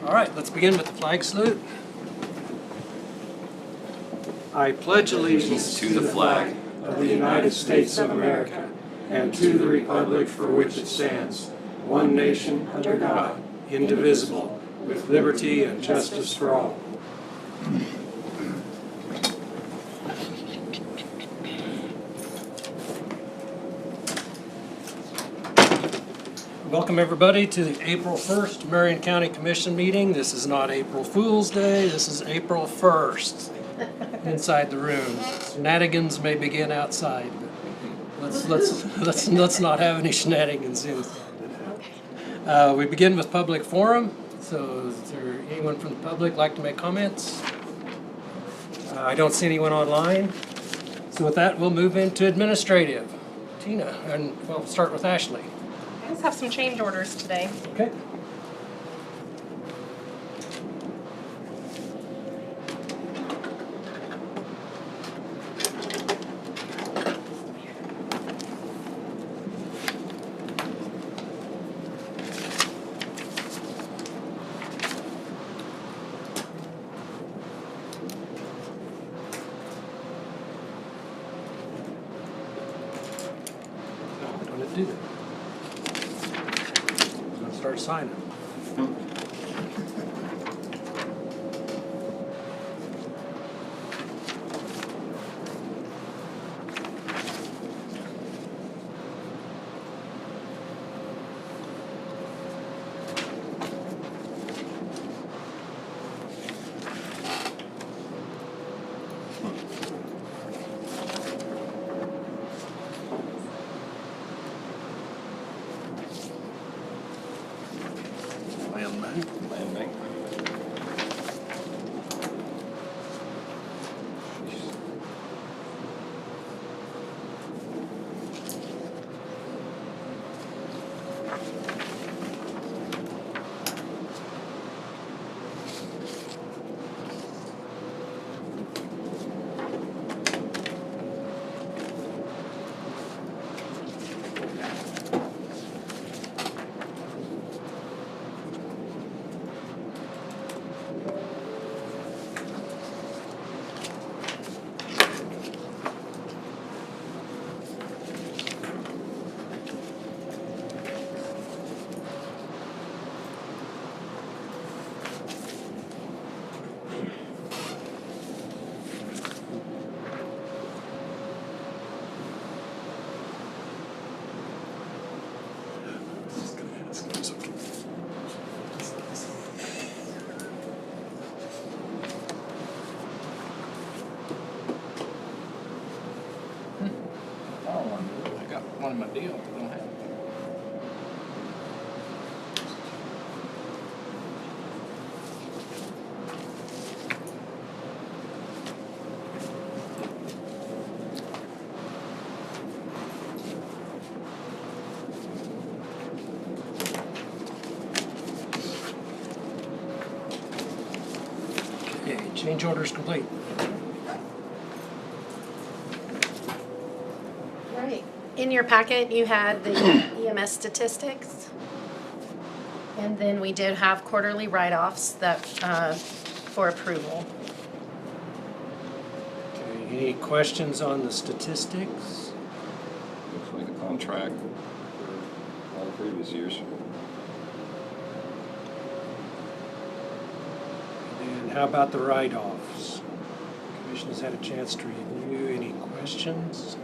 All right, let's begin with the flag salute. I pledge allegiance to the flag of the United States of America and to the republic for which it stands, one nation under God, indivisible, with liberty and justice for all. Welcome everybody to the April 1st Marion County Commission meeting. This is not April Fool's Day, this is April 1st inside the room. Shenanigans may begin outside, but let's not have any shenanigans inside. We begin with public forum. So is there anyone from the public like to make comments? I don't see anyone online. So with that, we'll move into administrative. Tina, and we'll start with Ashley. I just have some change orders today. Okay. I'm going to do that. Start signing. Land bank. I got one in my deal, but don't have it. Okay, change orders complete. Right. In your packet, you had the EMS statistics. And then we did have quarterly write-offs that, for approval. Okay, any questions on the statistics? Looks like a contract for all the previous years. And how about the write-offs? Commission has had a chance to review. Any questions?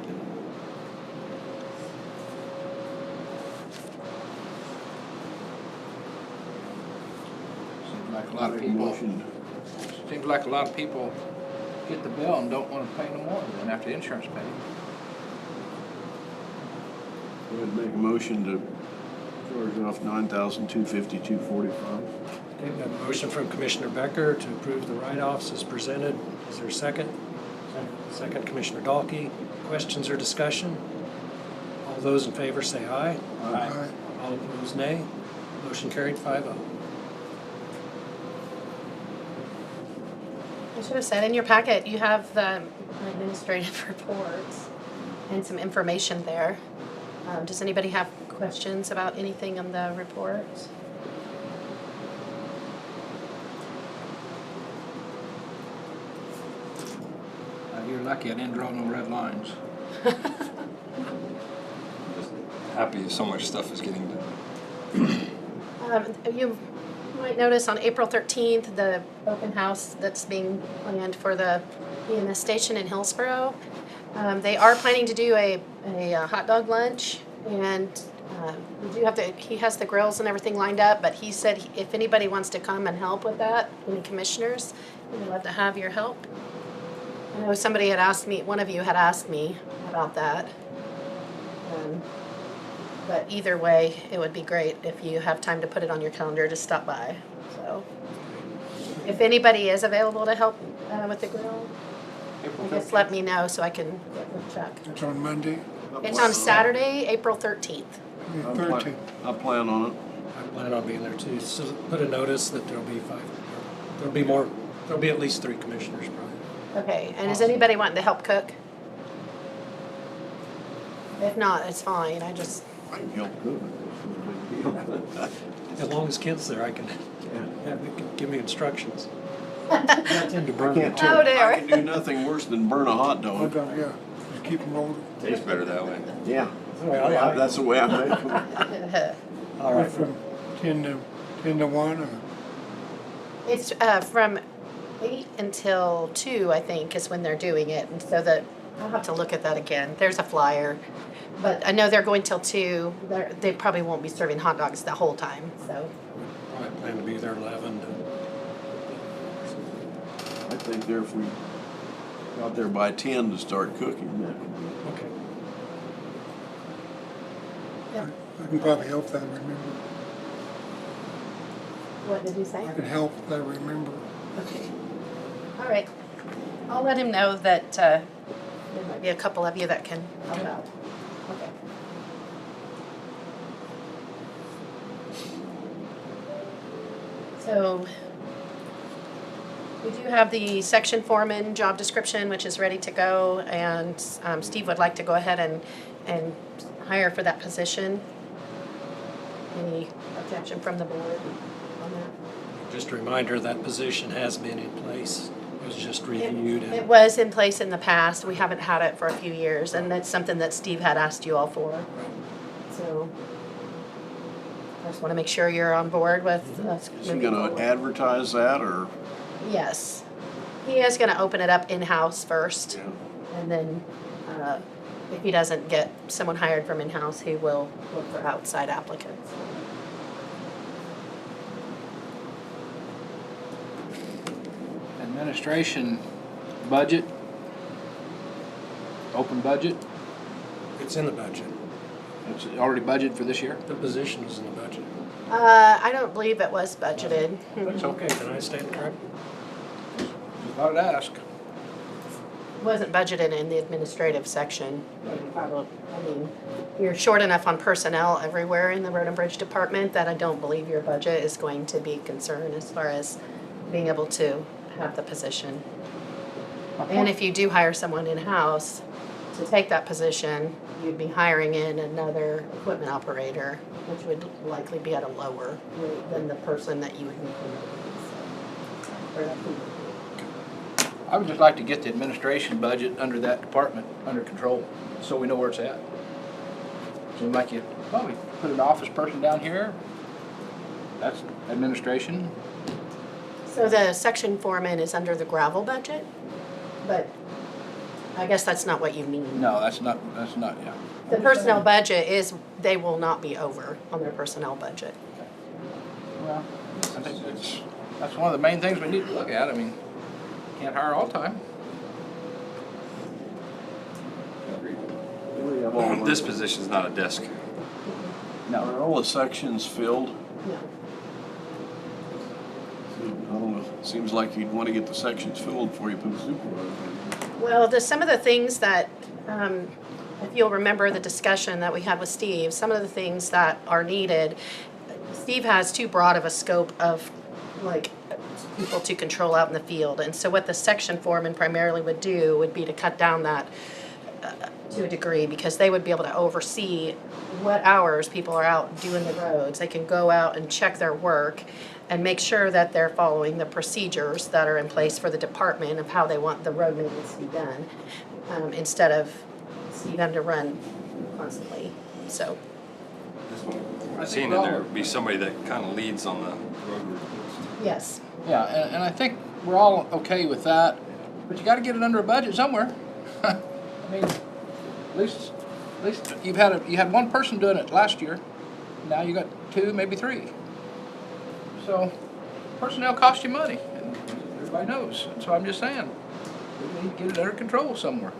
Seems like a lot of people, seems like a lot of people get the bill and don't want to pay no more than after the insurance pays. Go ahead and make a motion to charge off $9,252.45. Okay, we have a motion from Commissioner Becker to approve the write-offs as presented. Is there a second? Second, Commissioner Dahlke. Questions or discussion? All those in favor say aye. Aye. All opposed, nay. Motion carried 5-0. I should have said, in your packet, you have the administrative reports and some information there. Does anybody have questions about anything on the report? You're lucky I didn't draw no red lines. Just happy so much stuff is getting done. You might notice on April 13th, the open house that's being planned for the EMS station in Hillsborough. They are planning to do a hot dog lunch, and we do have to, he has the grills and everything lined up, but he said if anybody wants to come and help with that, any commissioners, we'd love to have your help. I know somebody had asked me, one of you had asked me about that. But either way, it would be great if you have time to put it on your calendar to stop by. So if anybody is available to help with the grill, I guess let me know so I can get with Chuck. It's on Monday, It's on Saturday, April 13th. I 13th. plan on it. I plan on being there too, so put a notice that there'll be there'll be more, there'll be at least 3 commissioners probably. Okay, and is anybody wanting to help cook? If not, it's fine. I just, I can help cook. It's no big deal. As long as Kent's there, I can give me instructions. I tend to I burn can't it. tell. Oh, dear. I can do nothing worse than burn a hot dog. Yeah, just keep them rolling. Tastes better that way. Yeah. Well, That's the way I make them. all right. From 10 to 1, or? it's from 8 until 2, I think, is when they're doing it. And so I'll have to look at that again. There's a flyer. But I know they're going till 2. They probably won't be serving hot dogs the whole time, so. I plan to be there 11 to. I think there if we got there by 10 to start cooking, that would be. Okay. Yeah. I can probably help that remember. What did you say? I can help that remember. Okay. All right. I'll let him know that there might be a couple of you that can help out. Okay. So we do have the section foreman job description, which is ready to go, and Steve would like to go ahead and hire for that position. Any objection from the board on that? Just a reminder, that position has been in place. It was just reviewed. It was in place in the past. We haven't had it for a few years, and that's something that Steve had asked you all for. So I just want to make sure you're on board with us Is he moving gonna forward. advertise that or? Yes. He is going to open it up in-house first, Yeah. and then if he doesn't get someone hired from in-house, he will look for outside applicants. Administration budget, open budget, It's in the budget. it's already budgeted for this year. The position is in the budget. I don't believe it was budgeted. That's okay. Can I stand corrected? Just thought I'd ask. Wasn't budgeted in the administrative section. I mean, you're short enough on personnel everywhere in the road and bridge department that I don't believe your budget is going to be concerned as far as being able to have the position. And if you do hire someone in-house to take that position, you'd be hiring in another equipment operator, which would likely be at a lower rate than the person that you would be promoting. I would just like to get the administration budget under that department, under control, so we know where it's at. Seems like you, well, we put an office person down here, that's administration. So the section foreman is under the gravel budget, but I guess that's not what you mean. No, that's not, yeah. The personnel budget is, they will not be over on their personnel budget. Well, I think that's one of the main things we need to look at. I mean, can't hire all the time. This position's not a desk. Are all the sections filled? No. I don't know, seems like you'd want to get the sections filled before you put a supervisor in. Well, some of the things that, if you'll remember the discussion that we had with Steve, some of the things that are needed, Steve has too broad of a scope of, like, people to control out in the field. And so what the section foreman primarily would do would be to cut down that to a degree, because they would be able to oversee what hours people are out doing the roads. They can go out and check their work. and make sure that they're following the procedures that are in place for the department of how they want the road maintenance to be done, instead of Steve having to run constantly, so. I've seen in there be somebody that kind of leads on the road rules. Yes. Yeah, and I think we're all okay with that, but you gotta get it under a budget somewhere. I mean, at least you had one person doing it last year, now you got 2, maybe 3. So, personnel costs you money, and everybody knows, so I'm just saying, we need to get it under control somewhere.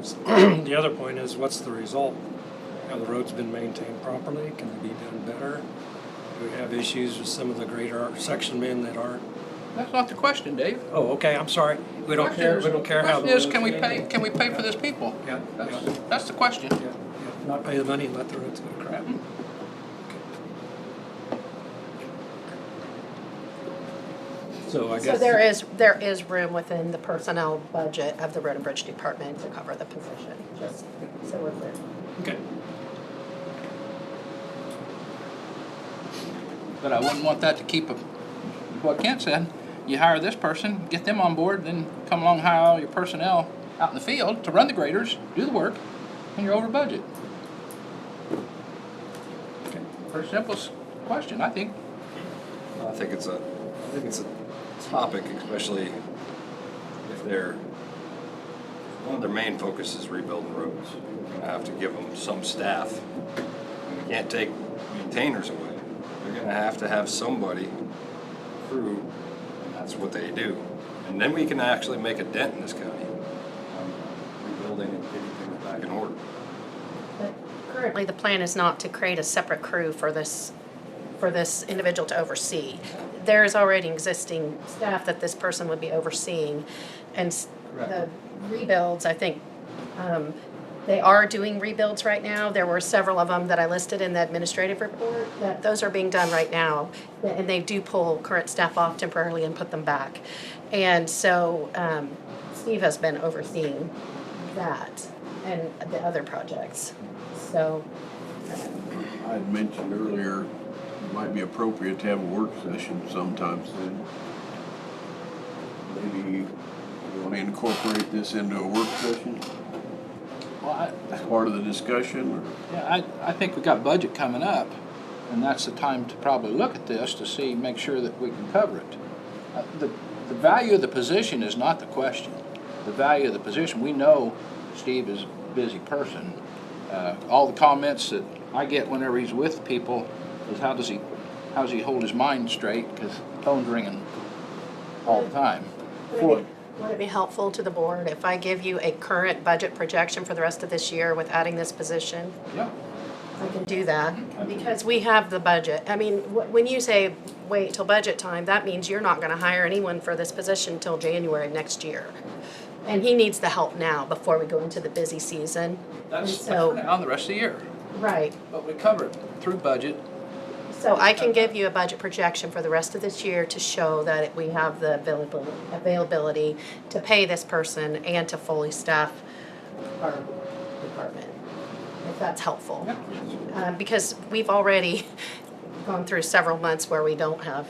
The other point is, what's the result? Have the roads been maintained properly? Can they be done better? Do we have issues with some of the greater section men that aren't? That's not the question, Dave. Oh, okay, I'm sorry. We don't care, we don't care how. The question is, can we pay for this people? Yeah, yeah, That's the question. yeah, yeah. Not pay the money and let the roads go to crap. So I guess. So there is room within the personnel budget of the Road and Bridge Department to cover the position, just so we're clear. Okay. But I wouldn't want that to keep what Kent said. You hire this person, get them on board, then come along, hire all your personnel out in the field to run the graders, do the work, and you're over budget. Pretty simple question, I think. I think it's a topic, especially if one of their main focus is rebuilding roads. We're gonna have to give them some staff. And we can't take maintainers away. They're gonna have to have somebody, crew, and that's what they do. And then we can actually make a dent in this county, rebuilding and getting things back in order. But currently, the plan is not to create a separate crew for this individual to oversee. There is already existing staff that this person would be overseeing, and the rebuilds, I think, they are doing rebuilds right now. There were several of them that I listed in the administrative report, that those are being done right now, and they do pull current staff off temporarily and put them back. And so Steve has been overseeing that and the other projects, so. I had mentioned earlier, it might be appropriate to have a work session sometime soon. Maybe you want to incorporate this into a work session Well, as part of the discussion, or? yeah, I think we got budget coming up, and that's the time to probably look at this to see, make sure that we can cover it. The value of the position is not the question. The value of the position, we know Steve is a busy person. All the comments that I get whenever he's with people is how does he hold his mind straight, because the phone's ringing all the time. Would it be helpful to the board if I give you a current budget projection for the rest of this year with adding this position? Yeah. I can do that, because we have the budget. I mean, when you say wait till budget time, that means you're not gonna hire anyone for this position till January of next year. And he needs the help now before we go into the busy season. That's And so- for now and the rest of the year. Right, But we cover it through budget. so I can give you a budget projection for the rest of this year to show that we have the availability to pay this person and to fully staff our department, if that's helpful. Because we've already gone through several months where we don't have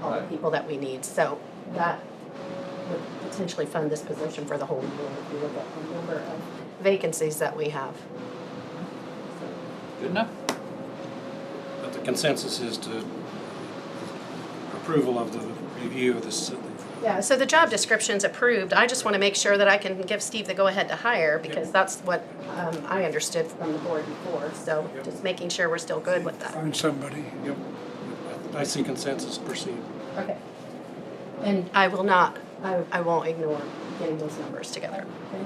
all the people that we need, so that would potentially fund this position for the whole year if you look at the number of vacancies that we have. Good enough? But the consensus is to approval of the review of this. Yeah, so the job description's approved. I just want to make sure that I can give Steve the go-ahead to hire, because that's what I understood from the board before. So just making sure we're still good with that. Find somebody. Yep. I see consensus, proceed. Okay. And I will not, I won't ignore getting those numbers together. Okay?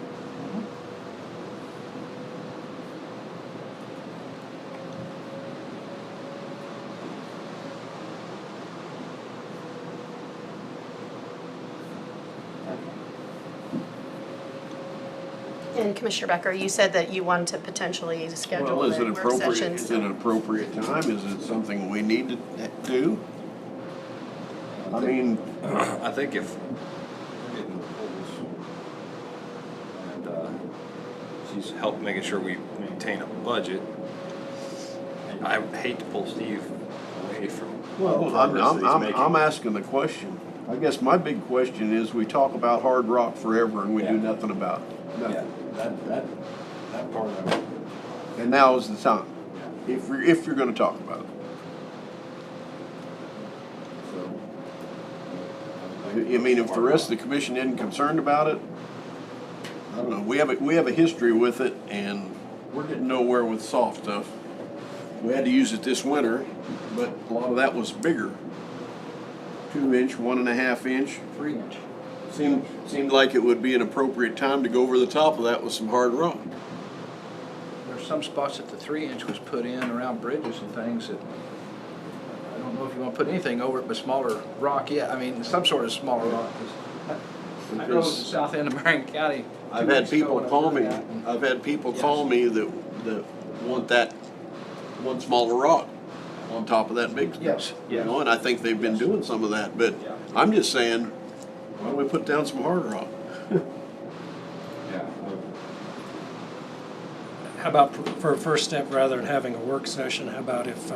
And Commissioner Becker, you said that you wanted to potentially schedule Well, is a it work appropriate, session. is it an appropriate time? Is it something we need to do? I mean, I think if we're getting proposals and she's helped making sure we maintain a budget, I hate to pull Steve away from Well, progress that he's making. I'm asking the question. I guess my big question is, we talk about hard rock forever and we do Yeah. nothing about it. Yeah, Nothing. that part of it. And now is the time, if you're gonna talk about it. So, I mean, if the rest of the commission isn't concerned about it, I don't know, we have a history with it, and we're getting nowhere with soft stuff. We had to use it this winter, but a lot of that was bigger. 2-inch, 1.5-inch. 3-inch. Seemed like it would be an appropriate time to go over the top of that with some hard rock. There's some spots that the 3-inch was put in around bridges and things that, I don't know if you want to put anything over it but smaller rock, yeah, I mean, some sort of smaller rock. 'Cause I drove to the south end of Marion County. I've 2 had weeks ago people and I call heard me, that, and- I've had people Yes. call me that want that one smaller rock on top of that big Yes, stuff. yes. You know, and I think they've been doing some of that, but Yeah. I'm just saying, why don't we put down some hard rock? Yeah. How about for a first step, rather than having a work session, how about if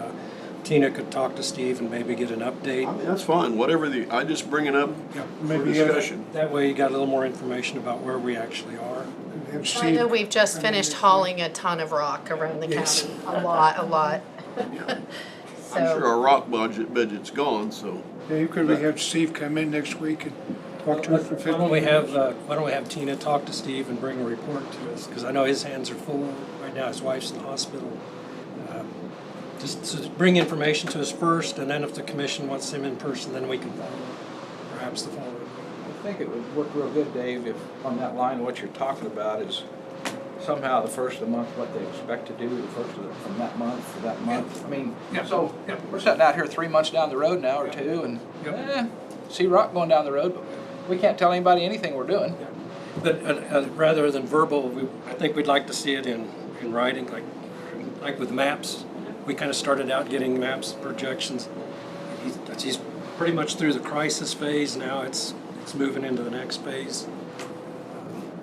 Tina could talk to Steve and maybe get an update? I mean, that's fine, whatever I just bring it up Yeah, for maybe discussion. that way you got a little more information about where we actually are. Have So I know Steve, we've just finished hauling a ton of rock around the Yes. county, a lot. I'm sure So, our rock budget's gone, so. Dave, could we have Steve come in next week and talk to us for 15 minutes? Why don't we have Tina talk to Steve and bring a report to us? Because I know his hands are full right now, his wife's in the hospital. Just to bring information to us first, and then if the commission wants him in person, then we can follow up, perhaps the following week. I think it would work real good, Dave, if on that line, what you're talking about is somehow the first of the month, what they expect to do, the first of from that month to that month. I mean, Yeah. so Yeah. we're sitting out here 3 months down the road now or two and, see rock going down the road, but we can't tell anybody anything we're doing. But rather than verbal, I think we'd like to see it in writing, like with maps. We kind of started out getting maps, projections. He's pretty much through the crisis phase now. It's moving into the next phase.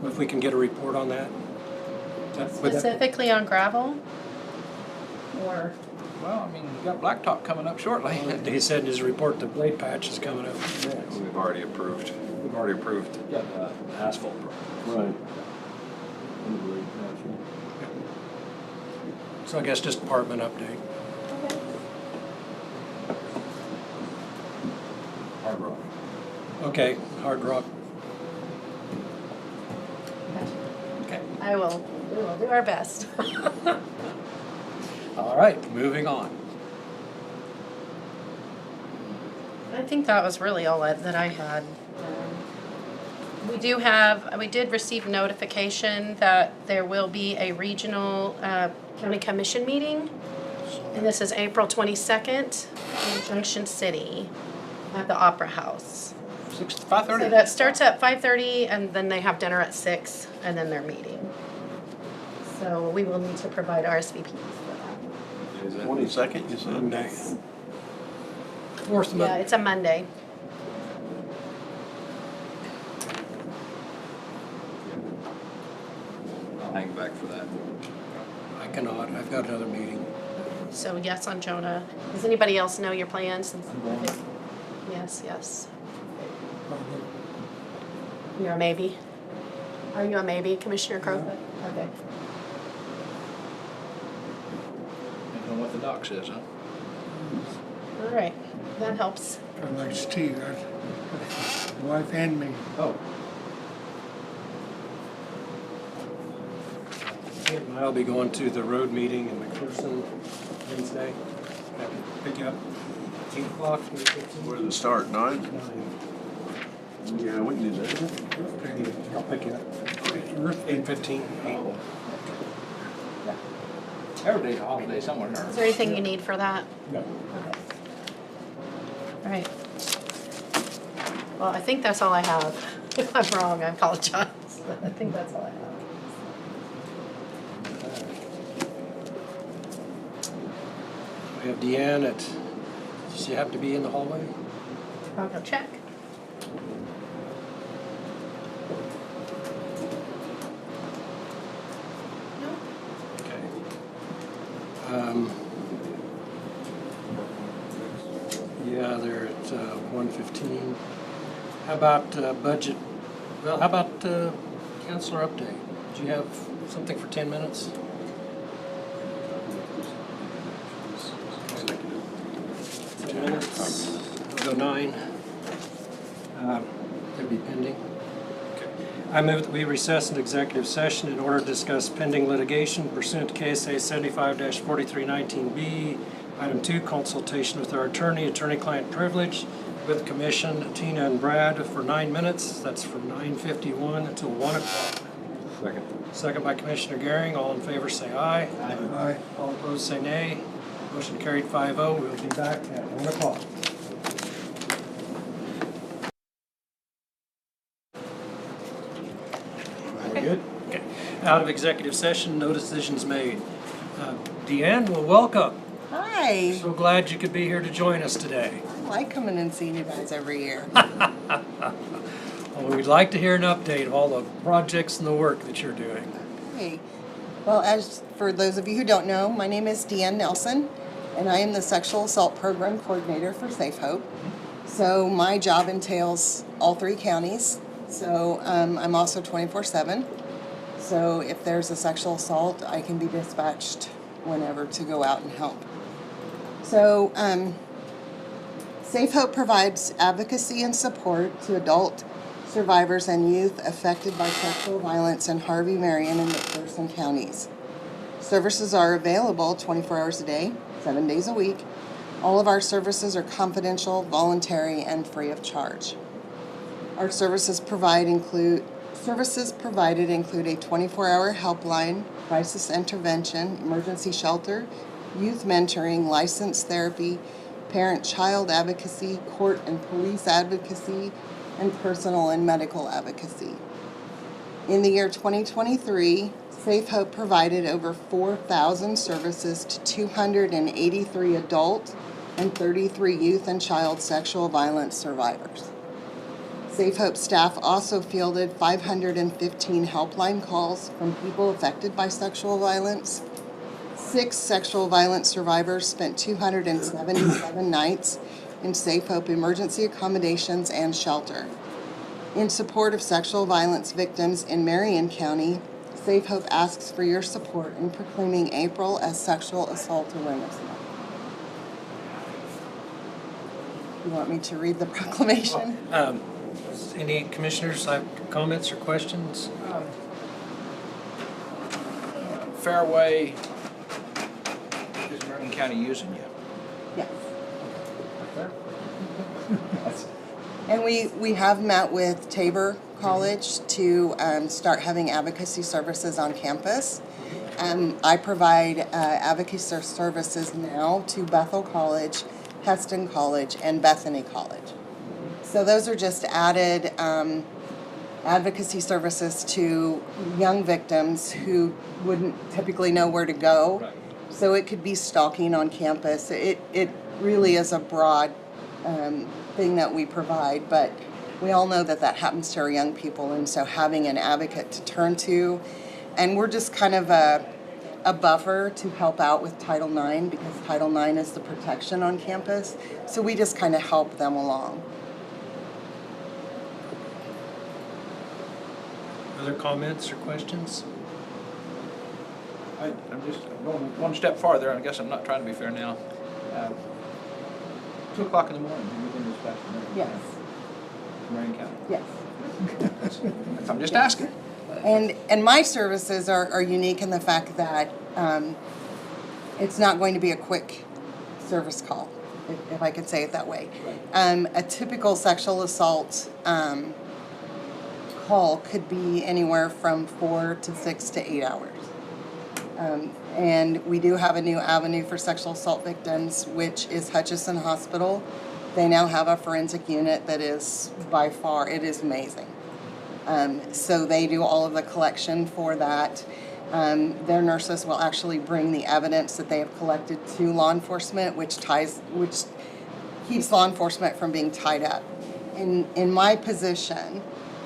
If we can get a report on that. Would that- specifically on gravel? Or, Well, I mean, you got blacktop coming up shortly. He said in his report the blade patch is coming up next. We've already approved Yeah. asphalt. Right. So I guess just department update. Hard rock. Okay, hard rock. Okay. we will do our best. All right, moving on. I think that was really all that I had. We did receive notification that there will be a regional county commission meeting. And this is April 22nd in Junction City at the Opera House. 5:30. So that starts at 5:30 and then they have dinner at 6 and then their meeting. So we will need to provide RSVPs for that. 22nd, you said? Monday. Fourth Yeah, Monday. it's a Monday. I'll hang back for that. I cannot, I've got another meeting. So yes on Jonah. Does anybody else know your plans? Yes. You're a maybe? Are you a maybe, Commissioner Crowfoot? Okay. Depends on what the doc says, huh? All right, that helps. Kind of like Steve, that's wife and me. Oh. I'll be going to the road meeting in McPherson Wednesday. Pick you up 8 o'clock. Where does it start, 9? Yeah, we can do that. I'll pick you up. 8:15. Every day's a holiday somewhere. Is there anything you need for that? No. Okay. All right. Well, I think that's all I have. If I'm wrong, I apologize. I think that's all I have. We have Deanne at, does she have to be in the hallway? I'll go check. Okay. 1:15. How about budget? Well, how about counselor update? Do you have something for 10 minutes? 10 minutes. We'll go 9. They'd be pending. I move that we recess into executive session in order to discuss pending litigation pursuant to KSA 75-4319B. Item 2, consultation with our attorney, attorney-client privilege with commission, Tina and Brad for 9 minutes. That's from 9:51 until 1 o'clock. Second. Second by Commissioner Gehring. All in favor say aye. Aye. All opposed say nay. Motion carried 5-0. We'll be back at 1 o'clock. Good. Okay. Out of executive session, no decisions made. Deanne, well, welcome. Hi. So glad you could be here to join us today. I like coming and seeing you guys every year. Well, we'd like to hear an update of all the projects and the work that you're doing. Hey. Well, as for those of you who don't know, my name is Deanne Nelson, and I am the Sexual Assault Program Coordinator for Safe Hope. So my job entails all 3 counties. So I'm also 24/7. So if there's a sexual assault, I can be dispatched whenever to go out and help. So Safe Hope provides advocacy and support to adult survivors and youth affected by sexual violence in Harvey, Marion, and McPherson counties. Services are available 24 hours a day, 7 days a week. All of our services are confidential, voluntary, and free of charge. Our services provided include a 24-hour helpline, crisis intervention, emergency shelter, youth mentoring, licensed therapy, parent-child advocacy, court and police advocacy, and personal and medical advocacy. In the year 2023, Safe Hope provided over 4,000 services to 283 adult and 33 youth and child sexual violence survivors. Safe Hope staff also fielded 515 helpline calls from people affected by sexual violence. 6 sexual violence survivors spent 277 nights in Safe Hope emergency accommodations and shelter. In support of sexual violence victims in Marion County, Safe Hope asks for your support in proclaiming April as Sexual Assault Awareness Month. You want me to read the proclamation? Any commissioners have comments or questions? Fairway, is Marion County using you? Yes. And we have met with Tabor College to start having advocacy services on campus. I provide advocacy services now to Bethel College, Heston College, and Bethany College. So those are just added advocacy services to young victims who wouldn't typically know where to go. Right. So it could be stalking on campus. It really is a broad thing that we provide, but we all know that happens to our young people, and so having an advocate to turn to, and we're just kind of a buffer to help out with Title IX, because Title IX is the protection on campus, so we just kind of help them along. Other comments or questions? I'm just going one step farther, and I guess I'm not trying to be fair now. 2 o'clock in the morning, you're within dispatch from Yes, Marion County. yes. I'm just asking. And my services are unique in the fact that it's not going to be a quick service call, if I could say it that way. A typical sexual assault call could be anywhere from 4 to 6 to 8 hours. And we do have a new avenue for sexual assault victims, which is Hutchinson Hospital. They now have a forensic unit that is, by far, it is amazing. So they do all of the collection for that. Their nurses will actually bring the evidence that they have collected to law enforcement, which keeps law enforcement from being tied up. In my position,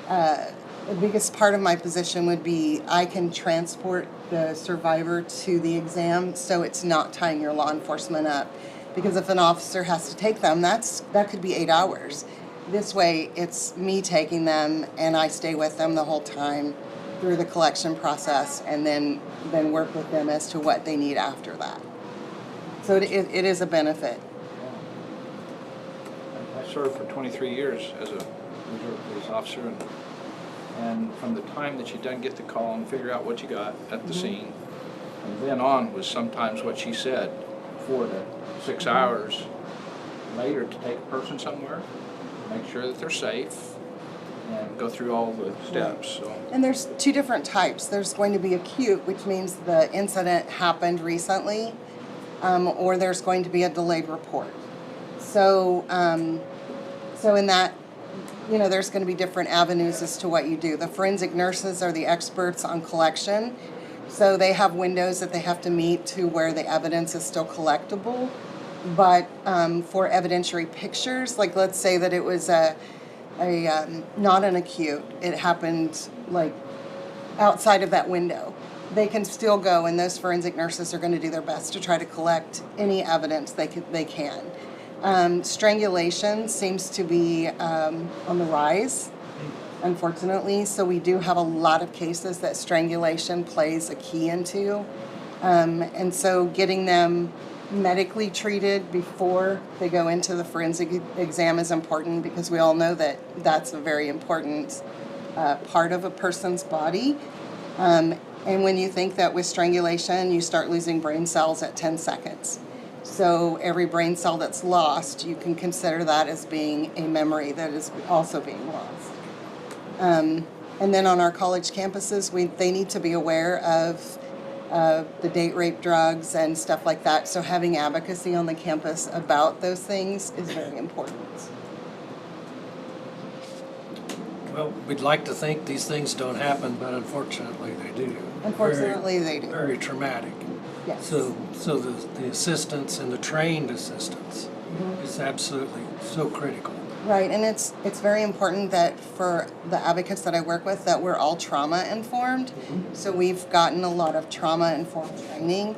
the biggest part of my position would be I can transport the survivor to the exam, so it's not tying your law enforcement up. Because if an officer has to take them, that could be 8 hours. This way, it's me taking them and I stay with them the whole time through the collection process and then work with them as to what they need after that. So it is a benefit. I served for 23 years as a reserve police officer, and from the time that you done get the call and figure out what you got at the scene, and then on was sometimes what she said, 4 to 6 hours later to take a person somewhere, make sure that they're safe, and go through all the steps. So. And there's 2 different types. There's going to be acute, which means the incident happened recently, or there's going to be a delayed report. So, so in that, there's going to be different avenues as to what you do. The forensic nurses are the experts on collection, so they have windows that they have to meet to where the evidence is still collectible. But for evidentiary pictures, like let's say that it was not an acute, it happened like outside of that window, they can still go, and those forensic nurses are going to do their best to try to collect any evidence they can. Strangulation seems to be on the rise, unfortunately, so we do have a lot of cases that strangulation plays a key into. And so getting them medically treated before they go into the forensic exam is important, because we all know that that's a very important part of a person's body. And when you think that with strangulation, you start losing brain cells at 10 seconds. So every brain cell that's lost, you can consider that as being a memory that is also being lost. And then on our college campuses, they need to be aware of the date rape drugs and stuff like that. So having advocacy on the campus about those things is very important. Well, we'd like to think these things don't happen, but unfortunately they do. Unfortunately, they do. Very traumatic. Yes. So the assistance and the trained assistance is absolutely so critical. Right, and it's very important that for the advocates that I work with, that we're all trauma informed. So we've gotten a lot of trauma informed training.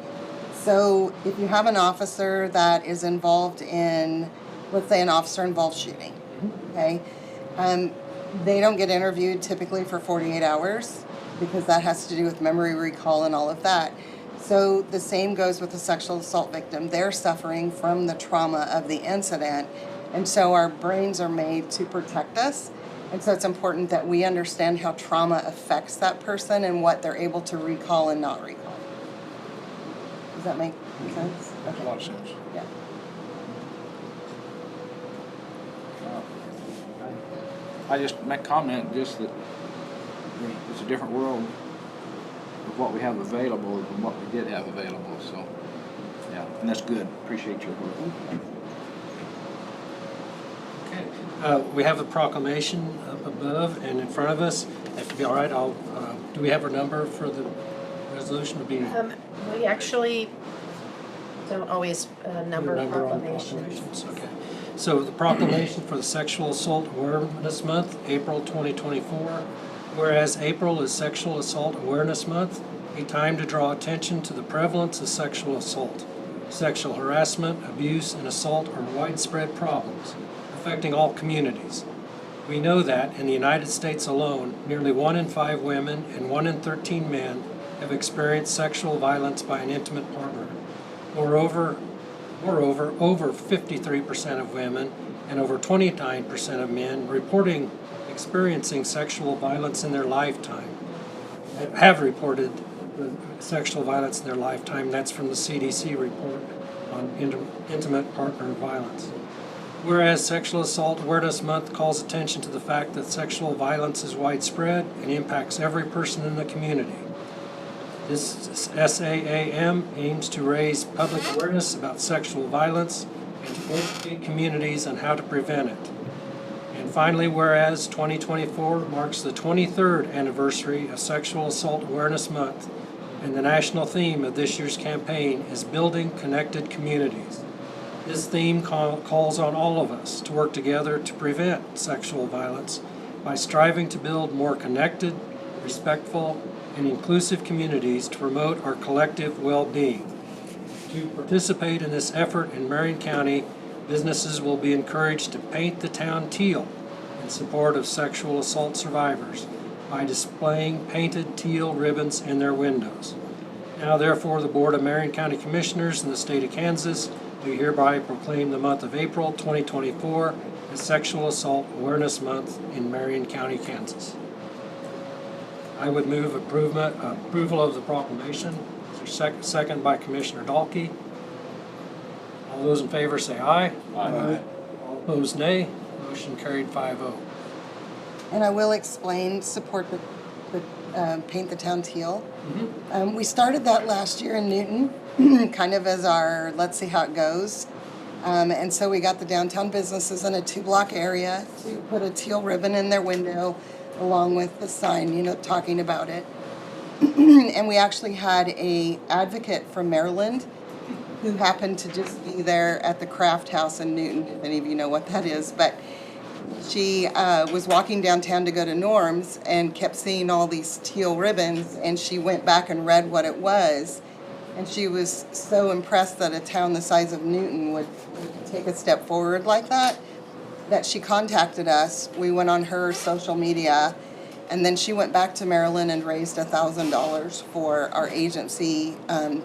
So if you have an officer that is involved in, let's say an officer involved shooting, okay, they don't get interviewed typically for 48 hours because that has to do with memory recall and all of that. So the same goes with the sexual assault victim. They're suffering from the trauma of the incident. And so our brains are made to protect us. And so it's important that we understand how trauma affects that person and what they're able to recall and not recall. Does that make sense? Makes a lot of sense. Yeah. I just make comment just that it's a different world of what we have available than what we did have available. So, yeah, and that's good. Appreciate your work. Okay. We have a proclamation up above and in front of us. If it'd be all right, do we have a number for the resolution to be? We actually don't always number on proclamations. Okay. So the proclamation for the Sexual Assault Awareness Month, April 2024. Whereas April is Sexual Assault Awareness Month, a time to draw attention to the prevalence of sexual assault. Sexual harassment, abuse, and assault are widespread problems affecting all communities. We know that in the United States alone, nearly 1 in 5 women and 1 in 13 men have experienced sexual violence by an intimate partner. Moreover, over 53% of women and over 29% of men reporting experiencing sexual violence in their lifetime have reported sexual violence in their lifetime. That's from the CDC report on intimate partner violence. Whereas Sexual Assault Awareness Month calls attention to the fact that sexual violence is widespread and impacts every person in the community. This SAAM aims to raise public awareness about sexual violence and to educate communities on how to prevent it. And finally, whereas 2024 marks the 23rd anniversary of Sexual Assault Awareness Month, and the national theme of this year's campaign is Building Connected Communities. This theme calls on all of us to work together to prevent sexual violence by striving to build more connected, respectful, and inclusive communities to promote our collective well-being. To participate in this effort in Marion County, businesses will be encouraged to paint the town teal in support of sexual assault survivors by displaying painted teal ribbons in their windows. Now therefore, the Board of Marion County Commissioners in the state of Kansas do hereby proclaim the month of April 2024 as Sexual Assault Awareness Month in Marion County, Kansas. I would move approval of the proclamation. Is there second by Commissioner Dalkey? All those in favor say aye. Aye. All opposed, nay. Motion carried 5-0. And I will explain, support the Paint the Town Teal. We started that last year in Newton, kind of as our, let's see how it goes. And so we got the downtown businesses in a 2-block area to put a teal ribbon in their window along with the sign, you know, talking about it. And we actually had a advocate from Maryland who happened to just be there at the Craft House in Newton, if any of you know what that is, but she was walking downtown to go to Norm's and kept seeing all these teal ribbons, and she went back and read what it was, and she was so impressed that a town the size of Newton would take a step forward like that she contacted us. We went on her social media, and then she went back to Maryland and raised $1,000 for our agency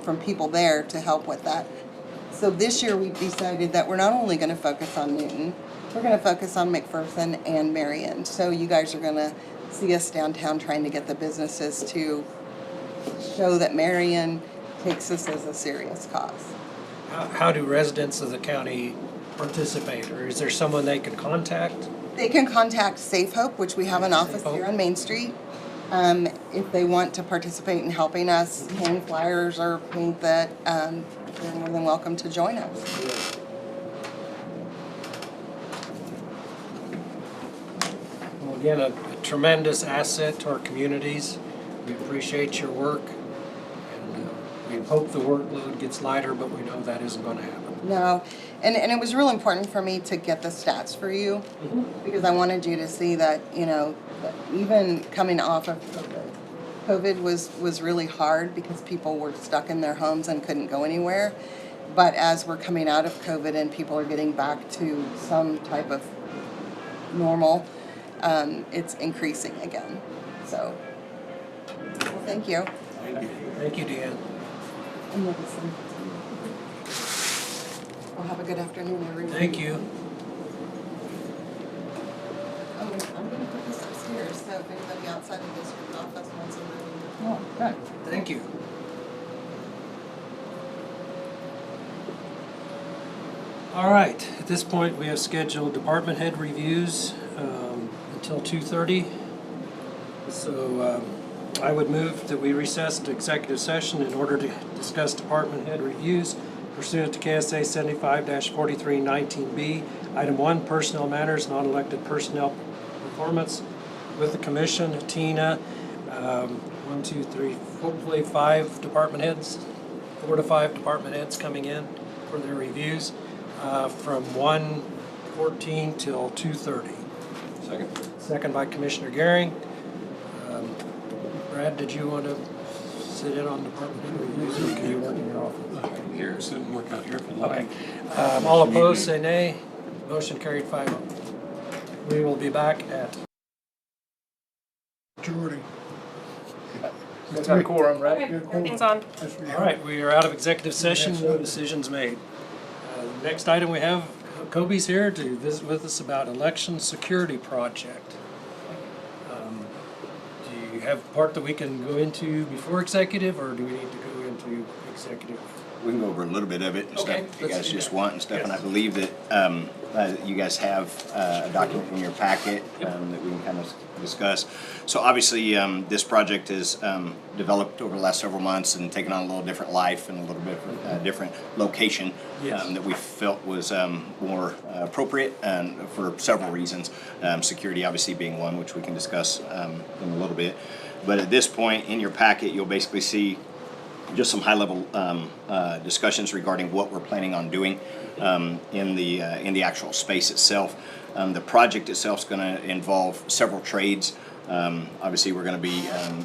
from people there to help with that. So this year we decided that we're not only going to focus on Newton, we're going to focus on McPherson and Marion. So you guys are going to see us downtown trying to get the businesses to show that Marion takes this as a serious cause. How do residents of the county participate, or is there someone they can contact? They can contact Safe Hope, which we have an office here on Main Street. If they want to participate in helping us hang flyers or paint that, they're more than welcome to join us. Well, again, a tremendous asset to our communities. We appreciate your work, and we hope the workload gets lighter, but we know that isn't going to happen. No, and it was real important for me to get the stats for you, because I wanted you to see that, you know, that even coming off of COVID was really hard because people were stuck in their homes and couldn't go anywhere. But as we're coming out of COVID and people are getting back to some type of normal, it's increasing again. So, well, thank you. Thank you, Deanne. And we'll send it to you. Well, have a good afternoon, everyone. Thank you. Oh, I'm gonna put this upstairs, so if anybody outside the district office wants a room. Oh, okay. Thank you. All right, at this point, we have scheduled department head reviews until 2:30. So I would move that we recess to executive session in order to discuss department head reviews pursuant to KSA 75-4319B. Item 1, personnel matters, non-elected personnel performance with the commission. Tina, 1, 2, 3, hopefully 5 department heads, 4 to 5 department heads coming in for their reviews from 1:14 till 2:30. Second. Second by Commissioner Gehring. Brad, did you want to sit in on department head reviews, or can you work in your office? Here, it didn't work out here for the Okay. All opposed, say nay. Motion carried 5-0. We will be back at majority. Got a quorum, right? Everything's on. All right, we are out of executive session, no decisions made. Next item, we have Kobe's here to visit with us about election security project. Do you have part that we can go into before executive, or do we need to go into executive? We can go over a little bit of it and Okay, stuff, if you let's guys do just that. want and stuff, and I Yes. believe that you guys have a document in your packet that we can kind of discuss. So obviously, this project is developed over the last several months and taken on a little different life and a little bit different location Yes. that we felt was more appropriate and for several reasons. Security obviously being one, which we can discuss in a little bit. But at this point in your packet, you'll basically see just some high-level discussions regarding what we're planning on doing in the actual space itself. The project itself is going to involve several trades Obviously, we're going to be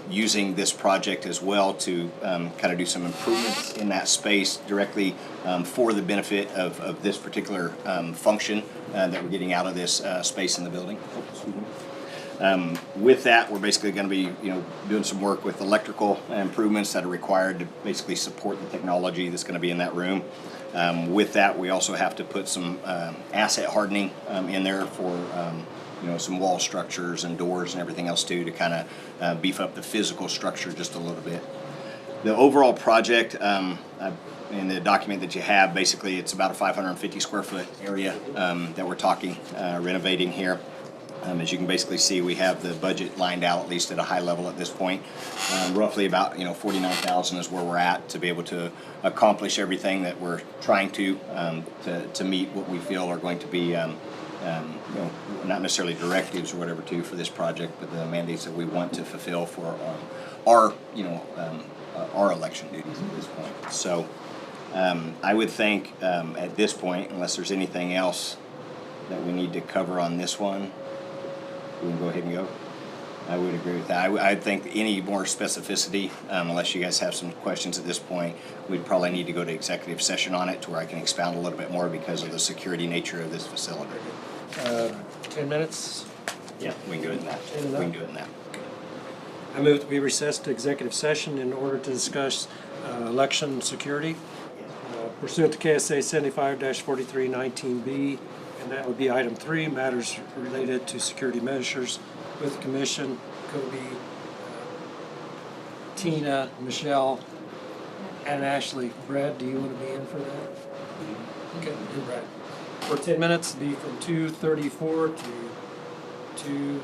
using this project as well to kind of do some improvements in that space directly for the benefit of this particular function that we're getting out of this space in the building. With that, we're basically going to be, doing some work with electrical improvements that are required to basically support the technology that's going to be in that room. With that, we also have to put some asset hardening in there for some wall structures and doors and everything else too, to kind of beef up the physical structure just a little bit. The overall project, in the document that you have, basically it's about a 550 square foot area that we're talking renovating here. As you can basically see, we have the budget lined out, at least at a high level at this point. Roughly about 49,000 is where we're at to be able to accomplish everything that we're trying to meet what we feel are going to be not necessarily directives or whatever for this project, but the mandates that we want to fulfill for our election duties at this point. So I would think at this point, unless there's anything else that we need to cover on this one, we can go ahead and go. I would agree with that. I think any more specificity, unless you guys have some questions at this point, we'd probably need to go to executive session on it to where I can expound a little bit more because of the security nature of this facility. 10 minutes. Yeah, we can do it in that. We can do it in that. I move to be recessed to executive session in order to discuss election security pursuant to KSA 75-4319B, and that would be item 3, matters related to security measures with the commission. Kobe, Tina, Michelle, and Ashley. Brad, do you want to be in for that? Okay, and Brad. For 10 minutes, be from 2:34 to 2:44.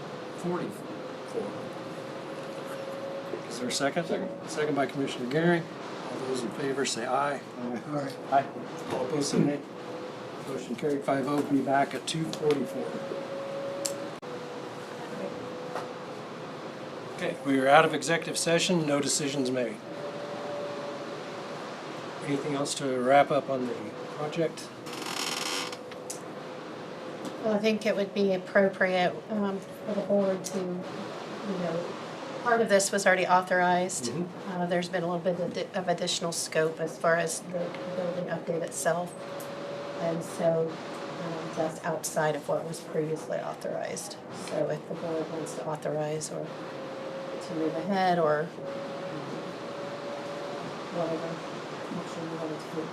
Is there a second? Second by Commissioner Gary. All those in favor say aye. Aye. All opposed say nay. Motion carried 5-0. Be back at 2:44. Okay, we are out of executive session. No decisions made. Anything else to wrap up on the project? Well, I think it would be appropriate for the board to, part of this was already authorized. There's been a little bit of additional scope as far as the building update itself. And so that's outside of what was previously authorized. So if the board wants to authorize or to move ahead or whatever motion you want to take.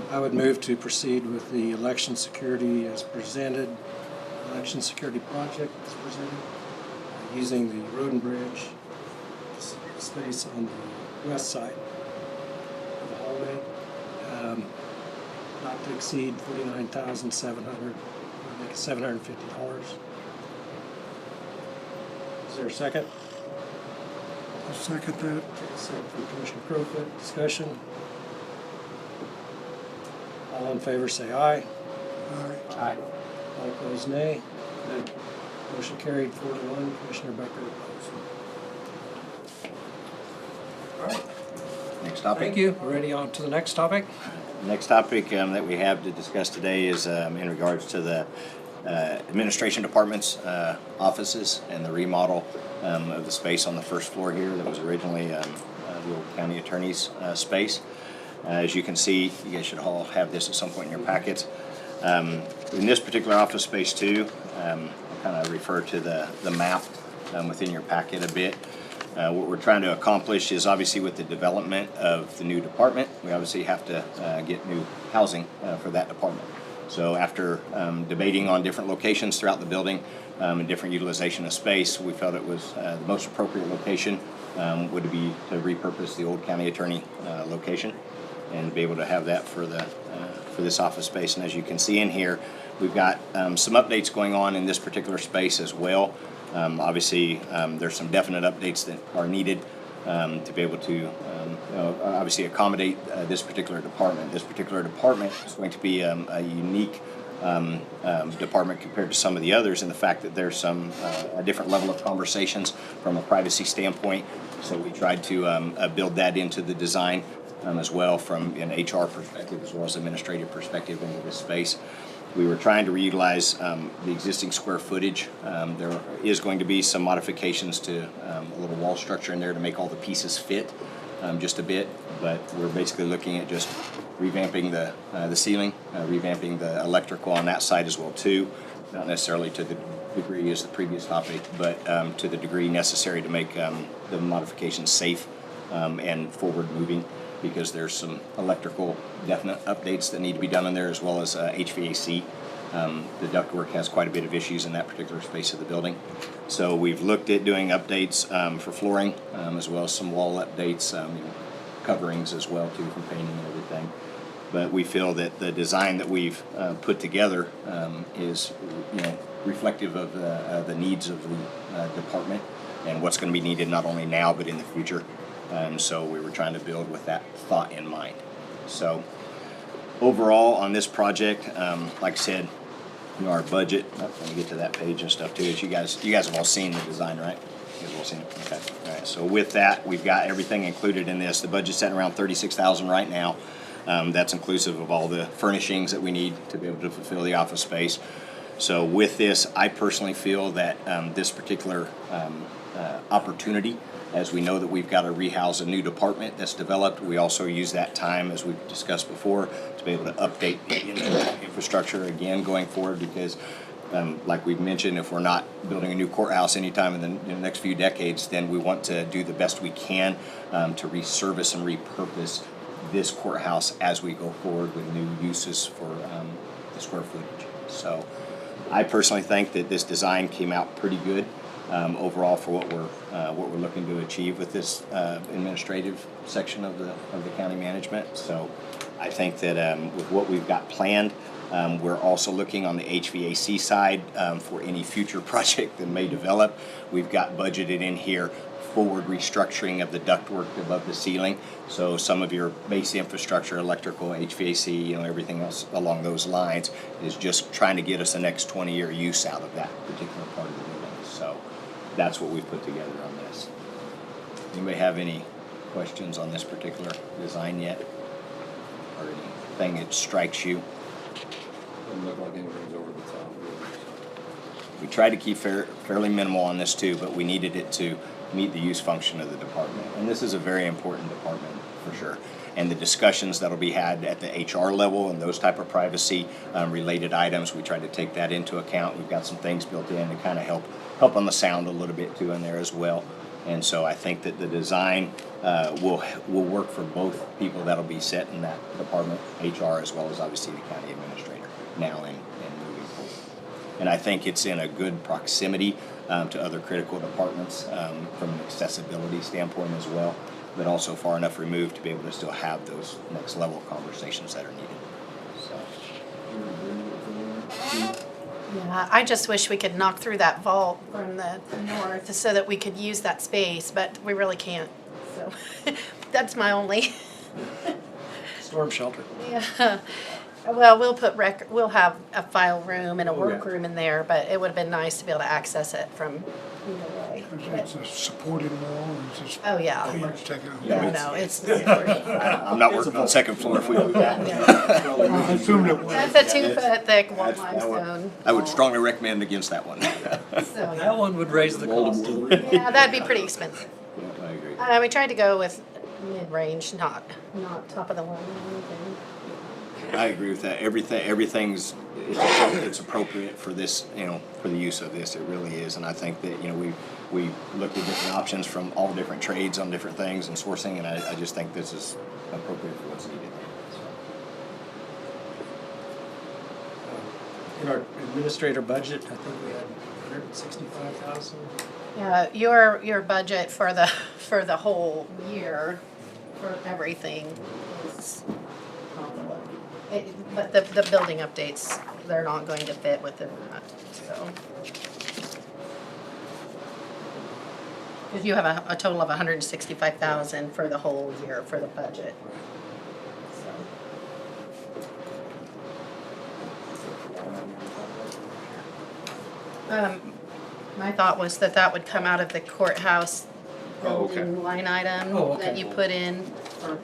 I would move to proceed with the election security as presented, election security project as presented, using the road and bridge space on the west side of the hallway, not to exceed $49,700, make it $750. Is there a second? I'll second that. Second from Commissioner Crowfoot. Discussion. All in favor say aye. Aye. All opposed nay. Motion carried 4-1. Commissioner Becker opposed. Next topic. Thank you. We're ready on to the next topic. Next topic that we have to discuss today is in regards to the administration department's offices and the remodel of the space on the first floor here that was originally the old county attorney's space. As you can see, you guys should all have this at some point in your packets. In this particular office space too, I'll kind of refer to the map within your packet a bit. What we're trying to accomplish is obviously with the development of the new department, we obviously have to get new housing for that department. So after debating on different locations throughout the building and different utilization of space, we felt it was the most appropriate location would be to repurpose the old county attorney location and be able to have that for this office space. And as you can see in here, we've got some updates going on in this particular space as well. Obviously, there's some definite updates that are needed to be able to obviously accommodate this particular department. This particular department is going to be a unique department compared to some of the others in the fact that there's a different level of conversations from a privacy standpoint. So we tried to build that into the design as well from an HR perspective as well as administrative perspective into this space. We were trying to reutilize the existing square footage. There is going to be some modifications to a little wall structure in there to make all the pieces fit just a bit, but we're basically looking at just revamping the ceiling, revamping the electrical on that side as well too. Not necessarily to the degree as the previous topic, but to the degree necessary to make the modifications safe and forward moving, because there's some electrical definite updates that need to be done in there, as well as HVAC. The ductwork has quite a bit of issues in that particular space of the building. So we've looked at doing updates for flooring, as well as some wall updates, coverings as well too, from painting and everything. But we feel that the design that we've put together is, reflective of the needs of the department and what's going to be needed not only now but in the future. So we were trying to build with that thought in mind. So overall on this project, like I said, our budget. Let me get to that page and stuff too. Is you guys have all seen the design, right? You guys have all seen it. Okay. All right. So with that, we've got everything included in this. The budget's at around $36,000 right now. That's inclusive of all the furnishings that we need to be able to fulfill the office space. So with this, I personally feel that this particular opportunity, as we know that we've got to rehouse a new department that's developed, we also use that time, as we've discussed before, to be able to update the infrastructure again going forward, because like we've mentioned, if we're not building a new courthouse anytime in the next few decades, then we want to do the best we can to resurface and repurpose this courthouse as we go forward with new uses for the square footage. So I personally think that this design came out pretty good overall for what we're looking to achieve with this administrative section of the county management. So I think that with what we've got planned, we're also looking on the HVAC side for any future project that may develop. We've got budgeted in here forward restructuring of the ductwork above the ceiling. So some of your base infrastructure, electrical, HVAC, everything else along those lines is just trying to get us the next 20-year use out of that particular part of the building. So that's what we've put together on this. Anybody have any questions on this particular design yet? Or anything that strikes you? Doesn't look like anything's over the top. We tried to keep fairly minimal on this too, but we needed it to meet the use function of the department. And this is a very important department for sure. And the discussions that'll be had at the HR level and those type of privacy related items, we tried to take that into account. We've got some things built in to kind of help on the sound a little bit too in there as well. And so I think that the design will work for both people that'll be set in that department, HR as well as obviously the county administrator now and moving forward. And I think it's in a good proximity to other critical departments from an accessibility standpoint as well, but also far enough removed to be able to still have those next level conversations that are needed. So. Yeah, I just wish we could knock through that vault from the north so that we could use that space, but we really can't. So that's my only. Storm shelter. Yeah. Well, we'll have a file room and a workroom in there, but it would have been nice to be able to access it from either way. It's a supported wall, or it's just Oh, yeah. pretty much taken out. No, it's. I'm not working on the second floor if we do that. I assumed it was. That's a 2-foot thick wall limestone. I would strongly recommend against that one. So, That one would raise the cost. yeah, that'd be pretty expensive. I agree. We tried to go with mid-range, not top of the line or anything. I agree with that. It's appropriate for this, for the use of this. It really is, and I think that we looked at different options from all different trades on different things and sourcing, and I just think this is appropriate for what's needed. In our administrator budget, I think we had 165,000. Yeah, your budget for the whole year for everything is comparable. But the building updates, they're not going to fit within that, so. Because you have a total of 165,000 for the whole year for the budget. So. My thought was that would come out of the courthouse building line item Oh, okay. that you put in for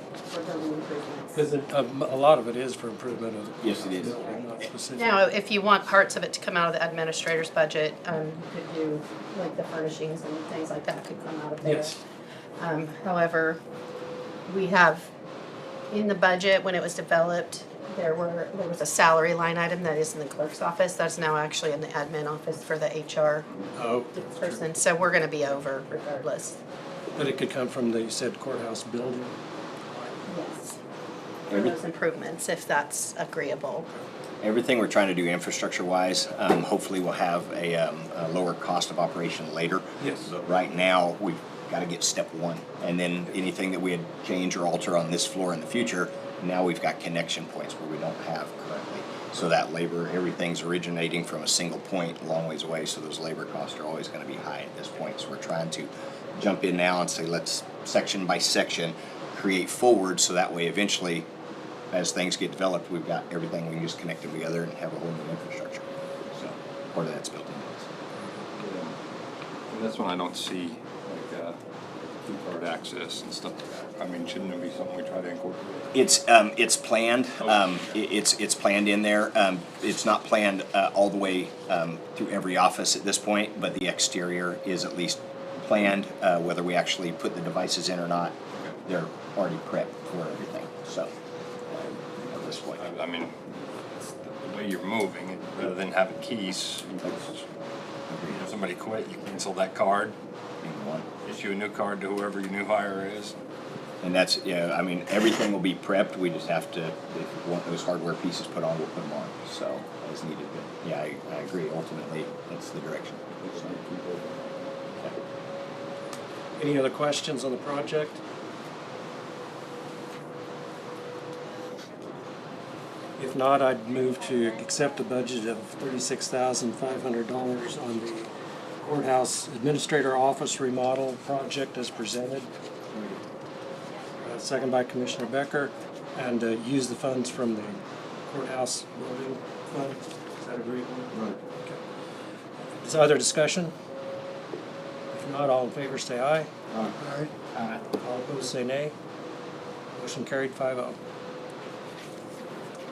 building improvements. Because a lot of it is for improvement of the. Yes, it is. building, not specific. Now, if you want parts of it to come out of the administrator's budget, you could do, like the furnishings and things like that could come out of there. Yes. However, we have, in the budget, when it was developed, there was a salary line item that is in the clerk's office, that's now actually in the admin office for the HR Oh, person, so we're gonna be over regardless. but it could come from the, you said courthouse building. Yes. For those improvements, if that's agreeable. Everything we're trying to do infrastructure-wise, hopefully we'll have a lower cost of operation later. Yes. But right now, we've got to get step one. And then anything that we had change or alter on this floor in the future, now we've got connection points where we don't have currently. So that labor, everything's originating from a single point a long ways away, so those labor costs are always going to be high at this point. So we're trying to jump in now and say, let's section by section create forward, so that way eventually, as things get developed, we've got everything, we can just connect them together and have a whole new infrastructure. So part of that's built in. And that's when I don't see like two-card access and stuff like that. I mean, shouldn't it be something we try to incorporate? It's planned. It's planned in there. It's not planned all the way through every office at this point, but the exterior is at least planned. Whether we actually put the devices in or not, they're already prepped for everything. So at this point, I mean, it's the way you're moving, rather than having keys, somebody quit, you cancel that card, issue a new card to whoever your new hire is. and that's, yeah, I mean, everything will be prepped. We just have to, if we want those hardware pieces put on, we'll put them on. So as needed. But yeah, I agree. Ultimately, that's the direction. So, Any other questions on the project? If not, I'd move to accept a budget of $36,500 on the courthouse administrator office remodel project as presented. Second by Commissioner Becker, and use the funds from the courthouse building fund. Is that agreeable? Right. Okay. Is there other discussion? If not, all in favor say aye. Aye. Aye. All opposed say nay. Motion carried 5-0.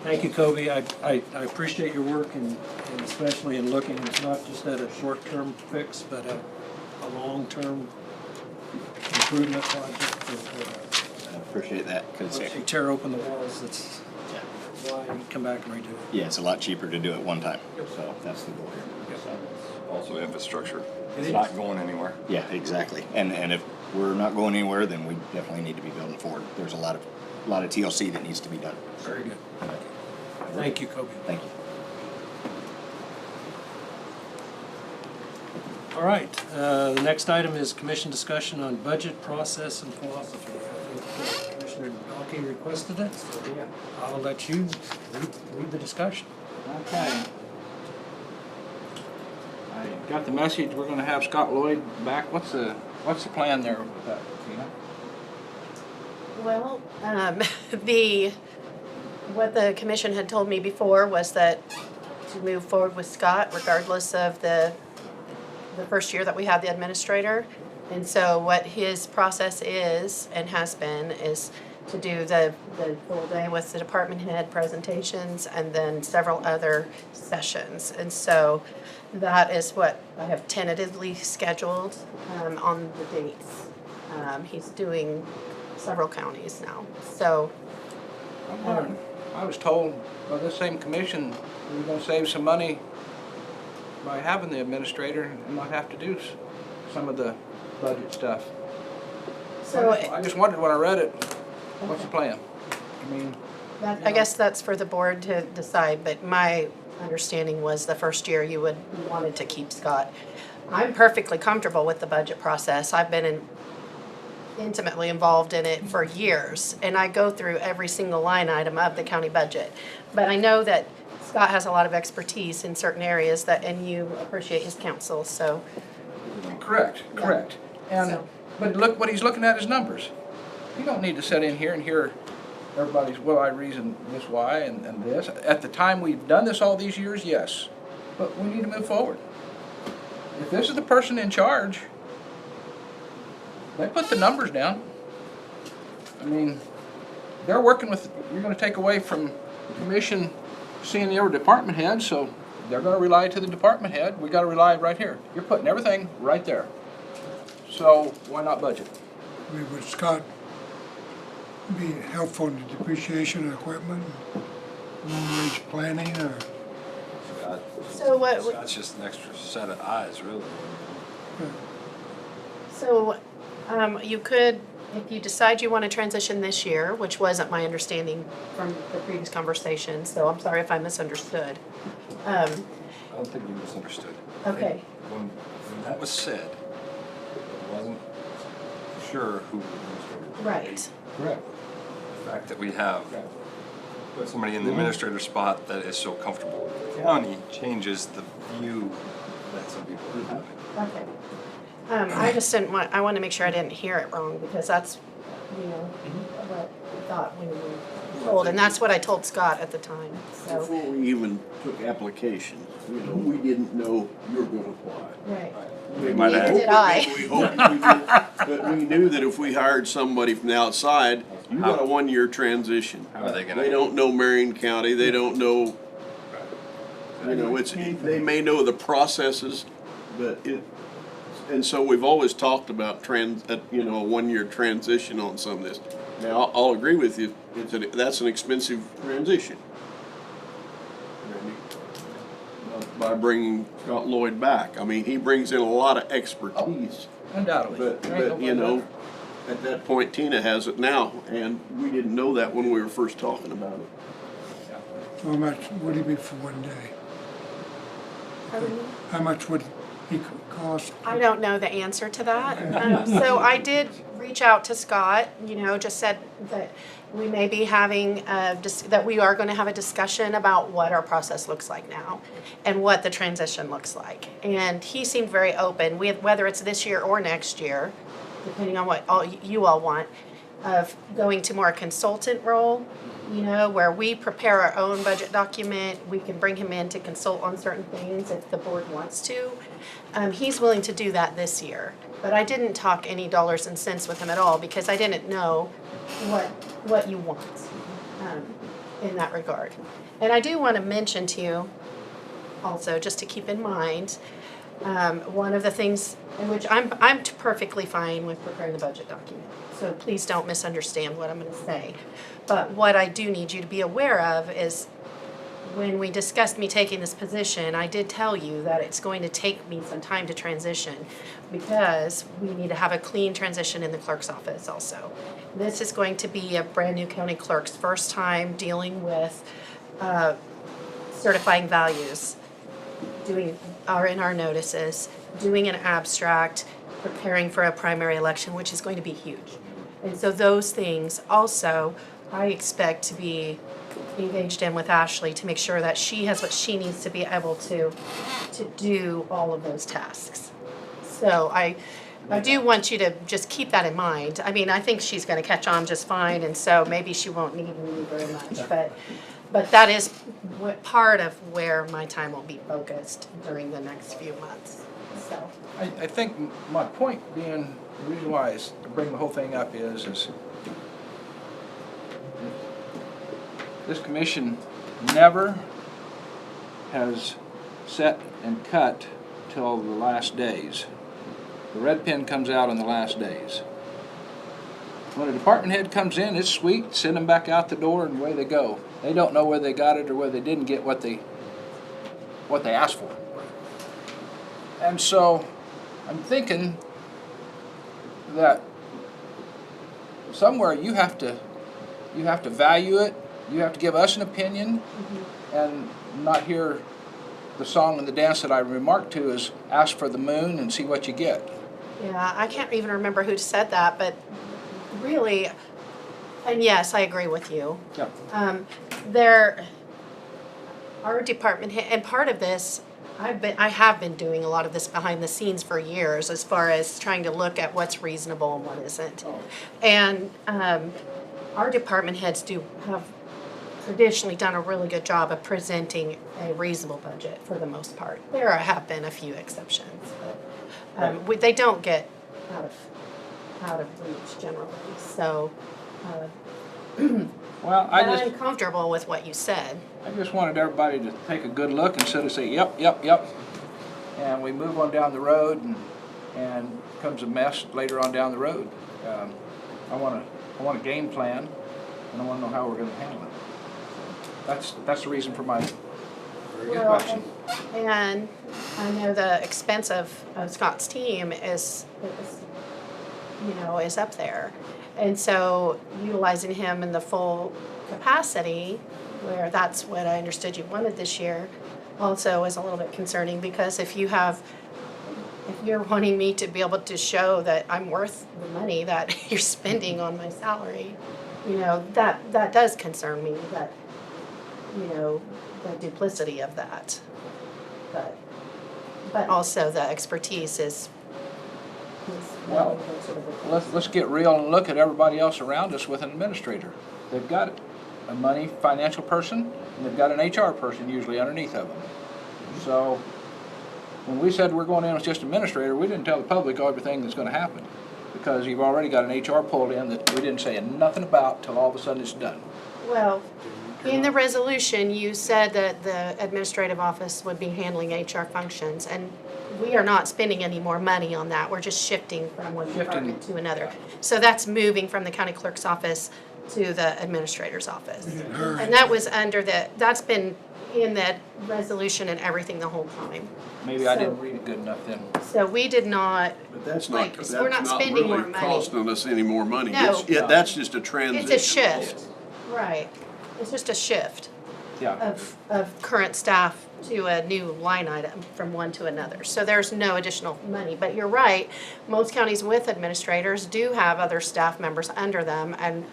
Thank you, Kobe. I appreciate your work and especially in looking not just at a short-term fix, but a long-term improvement project for I appreciate that because once you tear open the walls, that's why you come back and redo it. yeah, it's a lot cheaper to do it one time. So that's the goal here. So, Also infrastructure. It's is. not going anywhere. yeah, exactly. And if we're not going anywhere, then we definitely need to be building forward. There's a lot of TLC that needs to be done. Very good. Thank you, Kobe. Thank you. All right, the next item is commission discussion on budget process and philosophy. I think Commissioner Dalkey requested it, so yeah, I'll let you lead the discussion. Okay. I got the message, we're gonna have Scott Lloyd back. What's the plan there with that, Tina? Well, what the commission had told me before was that to move forward with Scott regardless of the first year that we had the administrator. And so what his process is and has been is to do the full day with the department head presentations and then several other sessions. And so that is what I have tentatively scheduled on the dates. He's doing several counties now. So I was told by this same commission, we were gonna save some money by having the administrator and not have to do some of the budget stuff. So I just wondered when I read it, what's the plan? I mean, I guess that's for the board to decide, but my understanding was the first year you wanted to keep Scott. I'm perfectly comfortable with the budget process. I've been intimately involved in it for years, and I go through every single line item of the county budget. But I know that Scott has a lot of expertise in certain areas and you appreciate his counsel, so. correct. And, So- but look, what he's looking at is numbers. You don't need to sit in here and hear everybody's, well, I reason this why and this. At the time we've done this all these years, yes, but we need to move forward. If this is the person in charge, they put the numbers down. I mean, they're working with, you're gonna take away from the commission seeing your department head, so they're gonna rely to the department head. We gotta rely right here. You're putting everything right there. So why not budget? Would Scott be helpful in the depreciation of equipment, long-range planning, or? So what, That's just an extra set of eyes, really. so, you could, if you decide you want to transition this year, which wasn't my understanding from the previous conversation, so I'm sorry if I misunderstood. I don't think you misunderstood. Okay. When that was said, it wasn't sure who was Right. Correct. the fact that we have put somebody in the administrator spot that is so comfortable with the county changes the view that some people are having. Okay. I just didn't want, I wanted to make sure I didn't hear it wrong, because that's, what I thought when you told, and that's what I told Scott at the time, so. Before we even took applications, we didn't know you were gonna apply. Right. We might Neither have. did I. We hoped we did, but we knew that if we hired somebody from the outside, you got a 1-year transition. How are they gonna? They don't know Marion County, they don't know, they may know the processes, but and so we've always talked about a 1-year transition on some of this. Now, I'll agree with you, that's an expensive transition. By bringing Scott Lloyd back, I mean, he brings in a lot of expertise. Undoubtedly. But at that point, Tina has it now, and we didn't know that when we were first talking about it. How much would he be for one day? How much would he cost? I don't know the answer to that. So I did reach out to Scott, just said that we may be having, that we are going to have a discussion about what our process looks like now and what the transition looks like. And he seemed very open, whether it's this year or next year, depending on what you all want, of going to more a consultant role, where we prepare our own budget document. We can bring him in to consult on certain things if the board wants to. He's willing to do that this year, but I didn't talk any dollars and cents with him at all because I didn't know what you want in that regard. And I do want to mention to you also, just to keep in mind, one of the things in which I'm perfectly fine with preparing the budget document. So please don't misunderstand what I'm going to say. But what I do need you to be aware of is when we discussed me taking this position, I did tell you that it's going to take me some time to transition because we need to have a clean transition in the clerk's office also. This is going to be a brand new county clerk's first time dealing with certifying values, doing R&R notices, doing an abstract, preparing for a primary election, which is going to be huge. And so those things also I expect to be engaged in with Ashley to make sure that she has what she needs to be able to do all of those tasks. So I do want you to just keep that in mind. I mean, I think she's going to catch on just fine, and so maybe she won't need me very much. But that is part of where my time will be focused during the next few months. So I think my point being, the reason why I bring the whole thing up is this commission never has set and cut till the last days. The red pen comes out on the last days. When a department head comes in, it's sweet, send them back out the door and away they go. They don't know whether they got it or whether they didn't get what they asked for. And so I'm thinking that somewhere you have to value it. You have to give us an opinion and not hear the song and the dance that I remarked to is ask for the moon and see what you get. yeah, I can't even remember who said that, but really, and yes, I agree with you. Yeah. Our department head, and part of this, I have been doing a lot of this behind the scenes for years, as far as trying to look at what's reasonable and what isn't. And our department heads have traditionally done a really good job of presenting a reasonable budget for the most part. There have been a few exceptions, but they don't get out of reach generally. So Well, But I'm comfortable with what you said. I just wanted everybody to take a good look instead of say, yep, yep, yep. And we move on down the road and comes a mess later on down the road. I want a game plan, and I want to know how we're going to handle it. That's the reason for my question. And I know the expense of Scott's team is up there. And so utilizing him in the full capacity, where that's what I understood you wanted this year, also is a little bit concerning, because if you're wanting me to be able to show that I'm worth the money that you're spending on my salary, that does concern me, that, the duplicity of that. But also the expertise is Well, let's get real and look at everybody else around us with an administrator. They've got a financial person, and they've got an HR person usually underneath of them. So when we said we're going in as just administrator, we didn't tell the public everything that's going to happen, because you've already got an HR pulled in that we didn't say nothing about till all of a sudden it's done. Well, in the resolution, you said that the administrative office would be handling HR functions, and we are not spending any more money on that. We're just shifting from one department to another. So that's moving from the county clerk's office to the administrator's office. And that was that's been in that resolution and everything the whole time. Maybe I didn't read it good enough then. So we did not, But that's Like, not, we're not that's not spending more really money. costing us any more money. No. That's just a transition. it's a shift, right. It's just a shift Yeah. of current staff to a new line item from one to another. So there's no additional money. But you're right, most counties with administrators do have other staff members under them, and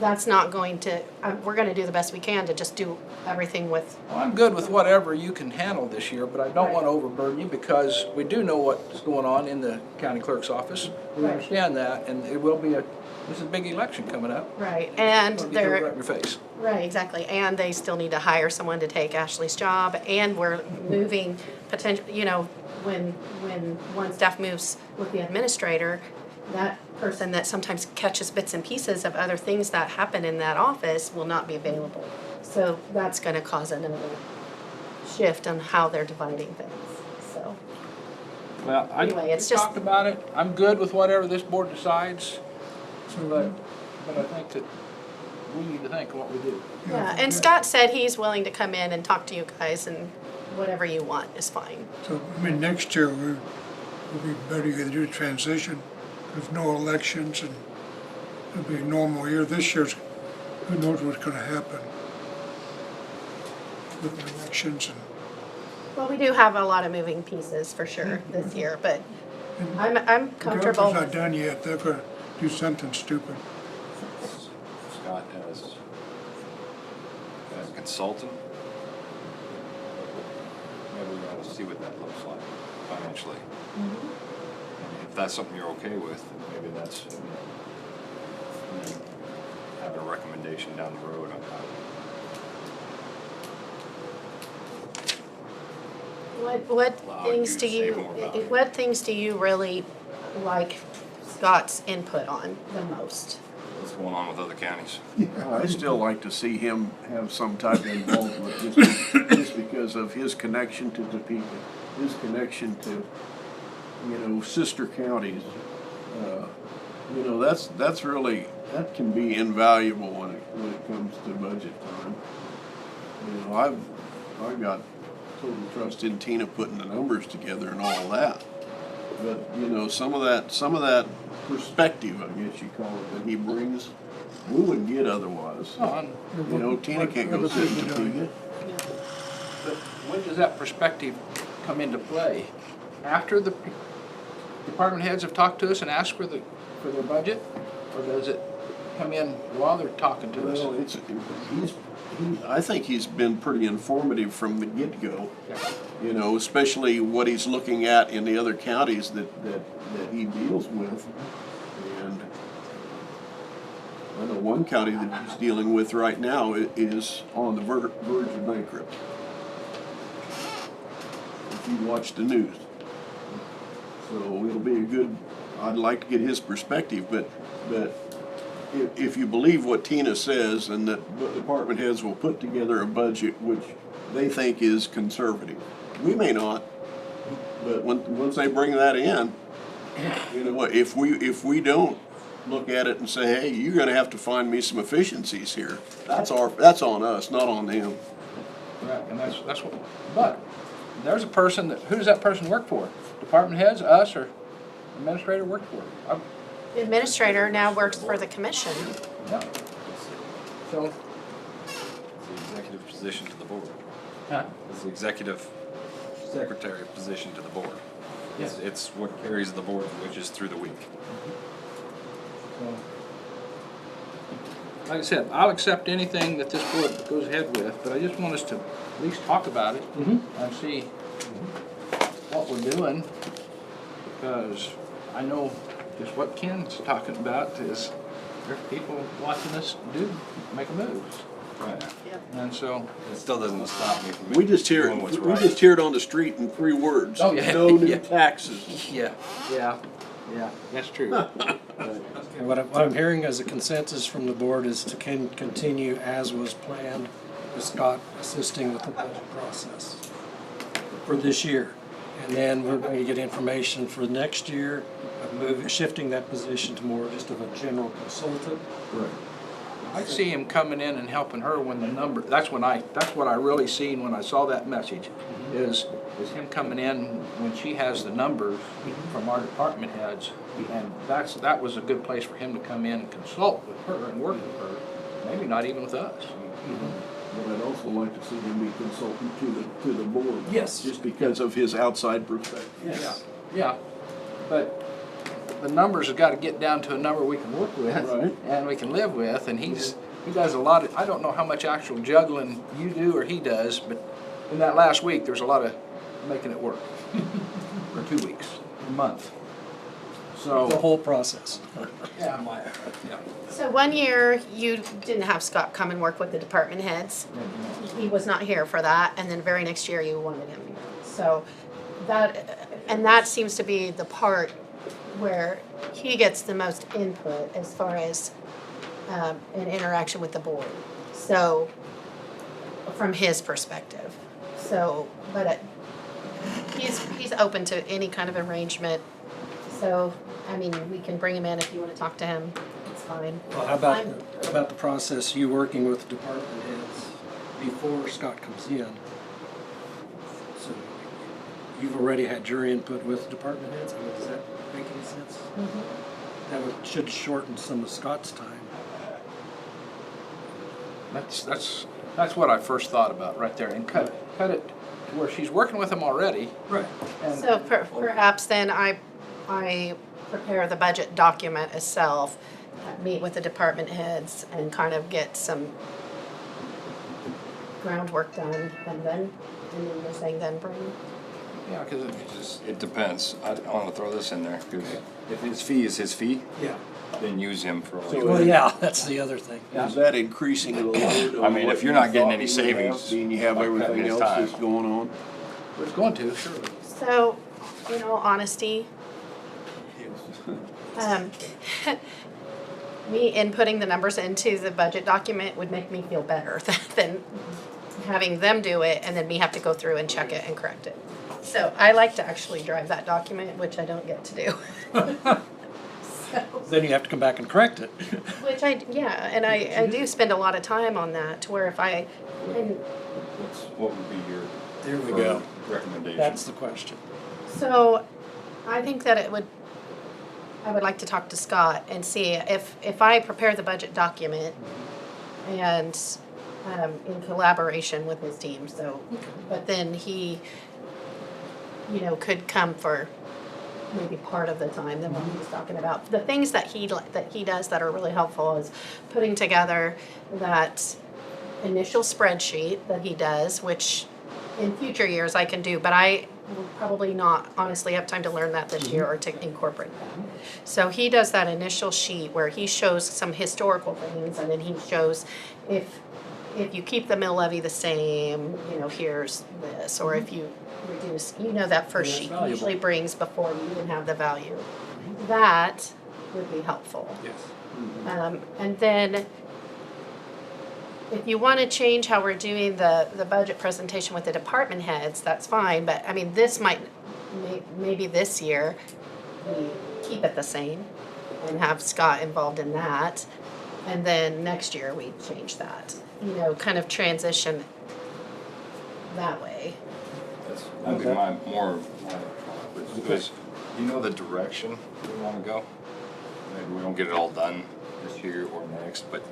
that's not going to, we're gonna do the best we can to just do everything with. Well, I'm good with whatever you can handle this year, but I don't want to overburden you, because we do know what's going on in the county clerk's office. We Right. understand that, and it will be this is a big election coming up. Right, and Don't get it right they're, in your face. right, exactly, and they still need to hire someone to take Ashley's job, and we're moving potential, when one staff moves with the administrator, that person that sometimes catches bits and pieces of other things that happen in that office will not be available. So that's gonna cause another shift on how they're dividing things, so. Well, Anyway, it's we just- talked about it. I'm good with whatever this board decides, but I think that we need to think of what we do. Yeah, and Scott said he's willing to come in and talk to you guys, and whatever you want is fine. So, next year, we'll be better to do the transition. There's no elections, and it'll be a normal year. This year's, who knows what's gonna happen with the elections and. Well, we do have a lot of moving pieces for sure this year, but I'm The comfortable. government's not done yet. They're gonna do something stupid. Scott, as a consultant, maybe we ought to see what that looks like financially. And if that's something you're okay with, then maybe that's, have a recommendation down the road on how. What Allow things you do to save you, more value. what things do you really like Scott's input on the most? What's going on with other counties? I still like to see him have some type of involvement just because of his connection to Topeka, his connection to, sister counties. That's really, that can be invaluable when it comes to budget time. I've got total trust in Tina putting the numbers together and all that. But, some of that perspective, I guess you call it, that he brings, we wouldn't get otherwise. Tina can't go sit in Topeka. But when does that perspective come into play? After the department heads have talked to us and asked for their budget? Or does it come in while they're talking to us? Well, I think he's been pretty informative from the get-go. Yeah. Especially what he's looking at in the other counties that he deals with. And I know one county that he's dealing with right now is on the verge of bankruptcy. If you watch the news. So it'll be I'd like to get his perspective, but if you believe what Tina says, and that department heads will put together a budget which they think is conservative. We may not, but once they bring that in, you know what, if we don't look at it and say, hey, you're gonna have to find me some efficiencies here, that's on us, not on them. Right, and that's what, but there's a person who does that person work for? Department heads, us, or administrator work for? The administrator now works for the commission. Yeah. So, It's the executive position to the board. huh? It's the executive secretary position to the board. Yes. It's what carries the board, which is through the week. So, like I said, I'll accept anything that this board goes ahead with, but I just want us to at least talk about it and see what we're doing, because I know just what Ken's talking about is there's people watching us make moves. Right. And so, It still doesn't stop me from We just doing what's right. hear it on the street in 3 words. Oh, yeah. No new Yeah. taxes. yeah, that's true. Okay, what I'm hearing as a consensus from the board is to continue as was planned, with Scott assisting with the budget process for this year. And then we're going to get information for next year, shifting that position to more just of a general consultant. Right. I see him coming in and helping her when the number, that's what I really seen when I saw that message, is him coming in when she has the numbers from our department heads, and that was a good place for him to come in and consult with her and work with her, maybe not even with us. But I'd also like to see him be consultant to the board. Yes. Just because of his outside perspective. Yes. Yeah, but the numbers have got to get down to a number we can work with Right. and we can live with, and he does a lot of, I don't know how much actual juggling you do or he does, but in that last week, there's a lot of making it work. Or 2 weeks, a month. The So, whole process. yeah. So one year, you didn't have Scott come and work with the department heads. He was not here for that, and then the very next year, you wanted him. So that seems to be the part where he gets the most input as far as an interaction with the board. So, from his perspective. So, but he's open to any kind of arrangement. So, I mean, we can bring him in if you want to talk to him. It's fine. Well, how about the process, you working with department heads before Scott comes in? So you've already had your input with department heads? I mean, does that make any sense? That should shorten some of Scott's time. That's what I first thought about right there, and cut it to where she's working with him already. Right. And So perhaps then I prepare the budget document itself, meet with the department heads and kind of get some groundwork done, and then you're saying then bring. yeah, because It depends. I want to throw this in there, because if his fee is his fee, Yeah. then use him for all So- you Well, yeah, that's the other thing. Is that increasing the load? I mean, if you're not getting any on what you savings, thought you would have, being you have by everything cutting his else time. that's going on? it's going to, surely. So, in all honesty, me inputting the numbers into the budget document would make me feel better than having them do it and then me have to go through and check it and correct it. So I like to actually drive that document, which I don't get to do. Then you have to come back and correct it. Which and I do spend a lot of time on that, to where if and What would be your There we go. recommendation? That's the question. so I think that I would like to talk to Scott and see if I prepare the budget document and in collaboration with his team, so, but then he, could come for maybe part of the time than what he was talking about. The things that he does that are really helpful is putting together that initial spreadsheet that he does, which in future years I can do, but I will probably not honestly have time to learn that this year or to incorporate that. So he does that initial sheet where he shows some historical things, and then he shows if you keep the mill levy the same, here's this, or if you reduce, that first Yeah, sheet valuable. usually brings before you even have the value. That would be helpful. Yes. And then if you want to change how we're doing the budget presentation with the department heads, that's fine, but I mean, this might, maybe this year, we keep it the same and have Scott involved in that. And then next year we change that, you know, kind of transition that way. That'd be my because you know the direction we want to go. Maybe we don't get it all done this year or next, but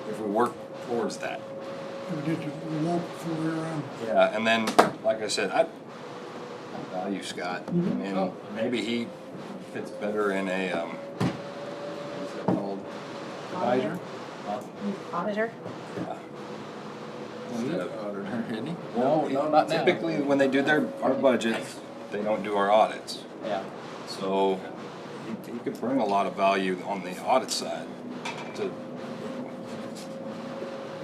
if we work towards that. We did the walk before we were on. Yeah, and then, like I said, I value Scott. And maybe he fits better in a, what's it called? Advisor? Auditor? Instead of auditor, isn't he? No, not now. Typically, when they do our budgets, they don't do our audits. Yeah. So he could bring a lot of value on the audit side to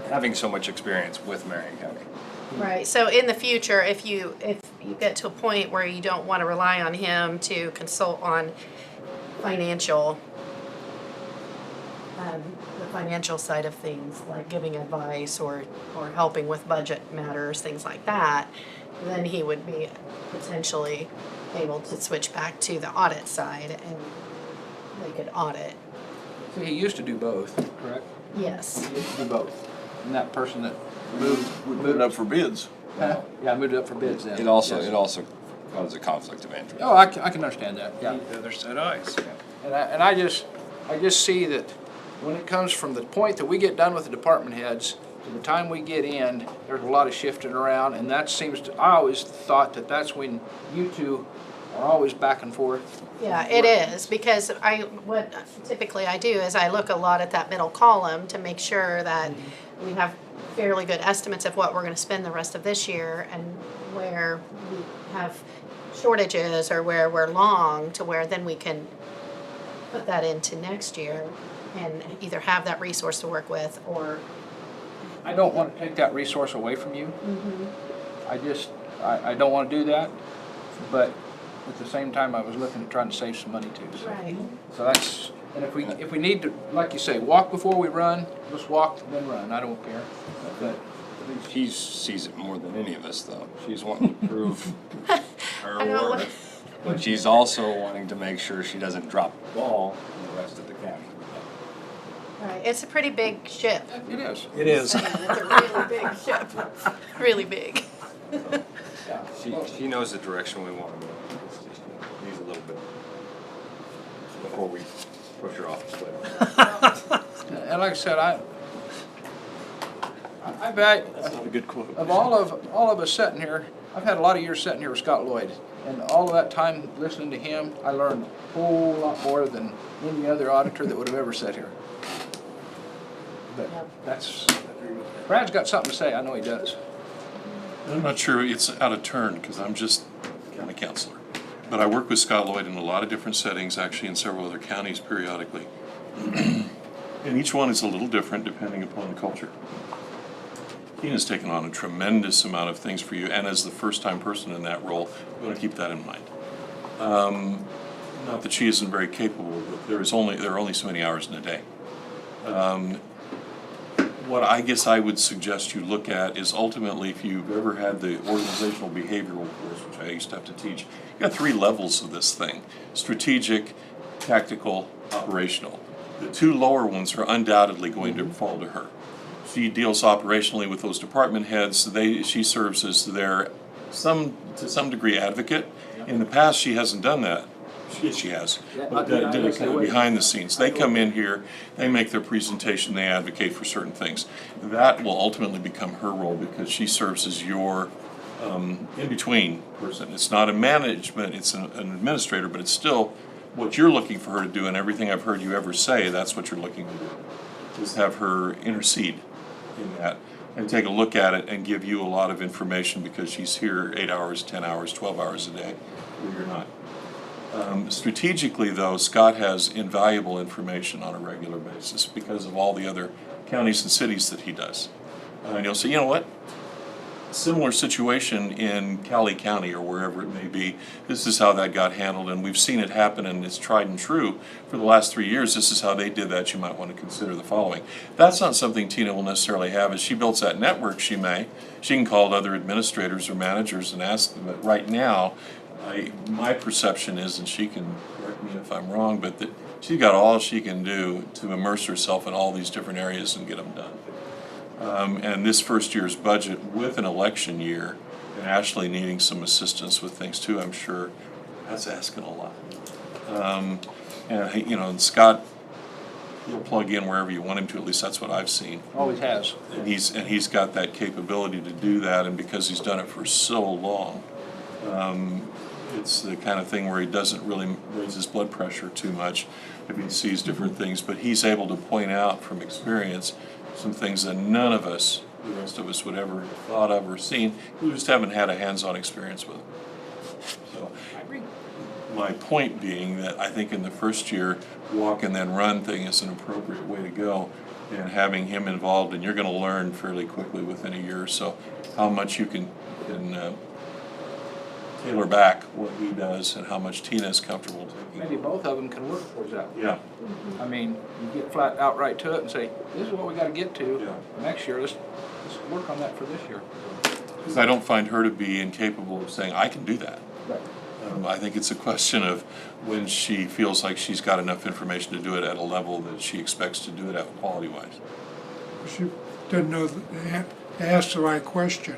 having so much experience with Marion County. Right, so in the future, if you get to a point where you don't want to rely on him to consult on financial, the financial side of things, like giving advice or helping with budget matters, things like that, then he would be potentially able to switch back to the audit side and they could audit. So he used to do both, correct? Yes. He used to do both. And that person that moved, We put it up for bids. yeah, moved it up for bids then. It also Yes. causes a conflict of interest. Oh, I can understand that, yeah. The other side eyes. And I just see that when it comes from the point that we get done with the department heads to the time we get in, there's a lot of shifting around, and that seems to, I always thought that that's when you two are always back and forth. Yeah, it is, because what typically I do is I look a lot at that middle column to make sure that we have fairly good estimates of what we're gonna spend the rest of this year and where we have shortages or where we're long, to where then we can put that into next year and either have that resource to work with or. I don't want to take that resource away from you. I don't want to do that, but at the same time, I was looking at trying to save some money too. So. Right. So that's, and if we need to, like you say, walk before we run, let's walk then run. I don't care. But I think she sees it more than any of us, though. She's wanting to prove her I know. worth, but she's also wanting to make sure she doesn't drop the ball in the rest of the county. Right, it's a pretty big ship. it is. It is. It's a really big ship, really big. She knows the direction we want to go. It's just needs a little bit before we push her off the cliff. And like I said, I bet That's not a good quote. of all of us sitting here, I've had a lot of years sitting here with Scott Lloyd, and all of that time listening to him, I learned a whole lot more than any other auditor that would have ever sat here. But that's, Brad's got something to say, I know he does. I'm not sure it's out of turn because I'm just county counselor. But I work with Scott Lloyd in a lot of different settings, actually in several other counties periodically. And each one is a little different depending upon the culture. He has taken on a tremendous amount of things for you, and as the first-time person in that role, you want to keep that in mind. Not that she isn't very capable, but there are only so many hours in a day. What I guess I would suggest you look at is ultimately, if you've ever had the organizational behavioral course, which I used to have to teach, you got 3 levels of this thing: strategic, tactical, operational. The 2 lower ones are undoubtedly going to fall to her. She deals operationally with those department heads. She serves as their, to some degree, advocate. In the past, she hasn't done that. She has, but did it kind of behind the scenes. They come in here, they make their presentation, they advocate for certain things. That will ultimately become her role because she serves as your in-between person. It's not a management, it's an administrator, but it's still what you're looking for her to do, and everything I've heard you ever say, that's what you're looking to do, is have her intercede in that and take a look at it and give you a lot of information because she's here 8 hours, 10 hours, 12 hours a day, where you're not. Strategically, though, Scott has invaluable information on a regular basis because of all the other counties and cities that he does. And you'll say, you know what? similar situation in Cali County or wherever it may be. This is how that got handled, and we've seen it happen, and it's tried and true for the last 3 years. This is how they did that. You might want to consider the following. That's not something Tina will necessarily have. As she builds that network, she can call other administrators or managers and ask them. But right now, my perception is, and she can correct me if I'm wrong, but that she's got all she can do to immerse herself in all these different areas and get them done. And this first year's budget with an election year and Ashley needing some assistance with things too, I'm sure that's asking a lot. And Scott, he'll plug in wherever you want him to. At least that's what I've seen. Always has. And he's got that capability to do that, and because he's done it for so long, it's the kind of thing where he doesn't really raise his blood pressure too much if he sees different things, but he's able to point out from experience some things that none of us, the rest of us, would ever have thought of or seen. We just haven't had a hands-on experience with it. So, my point being that I think in the first year, walk and then run thing is an appropriate way to go, and having him involved, and you're going to learn fairly quickly within a year or so how much you can tailor back what he does and how much Tina is comfortable taking. Maybe both of them can work towards that. Yeah. I mean, you get flat out right to it and say, this is what we gotta get to Yeah. next year, let's work on that for this year. Because I don't find her to be incapable of saying, I can do that. Right. I think it's a question of when she feels like she's got enough information to do it at a level that she expects to do it at quality-wise. She doesn't know, ask the right question.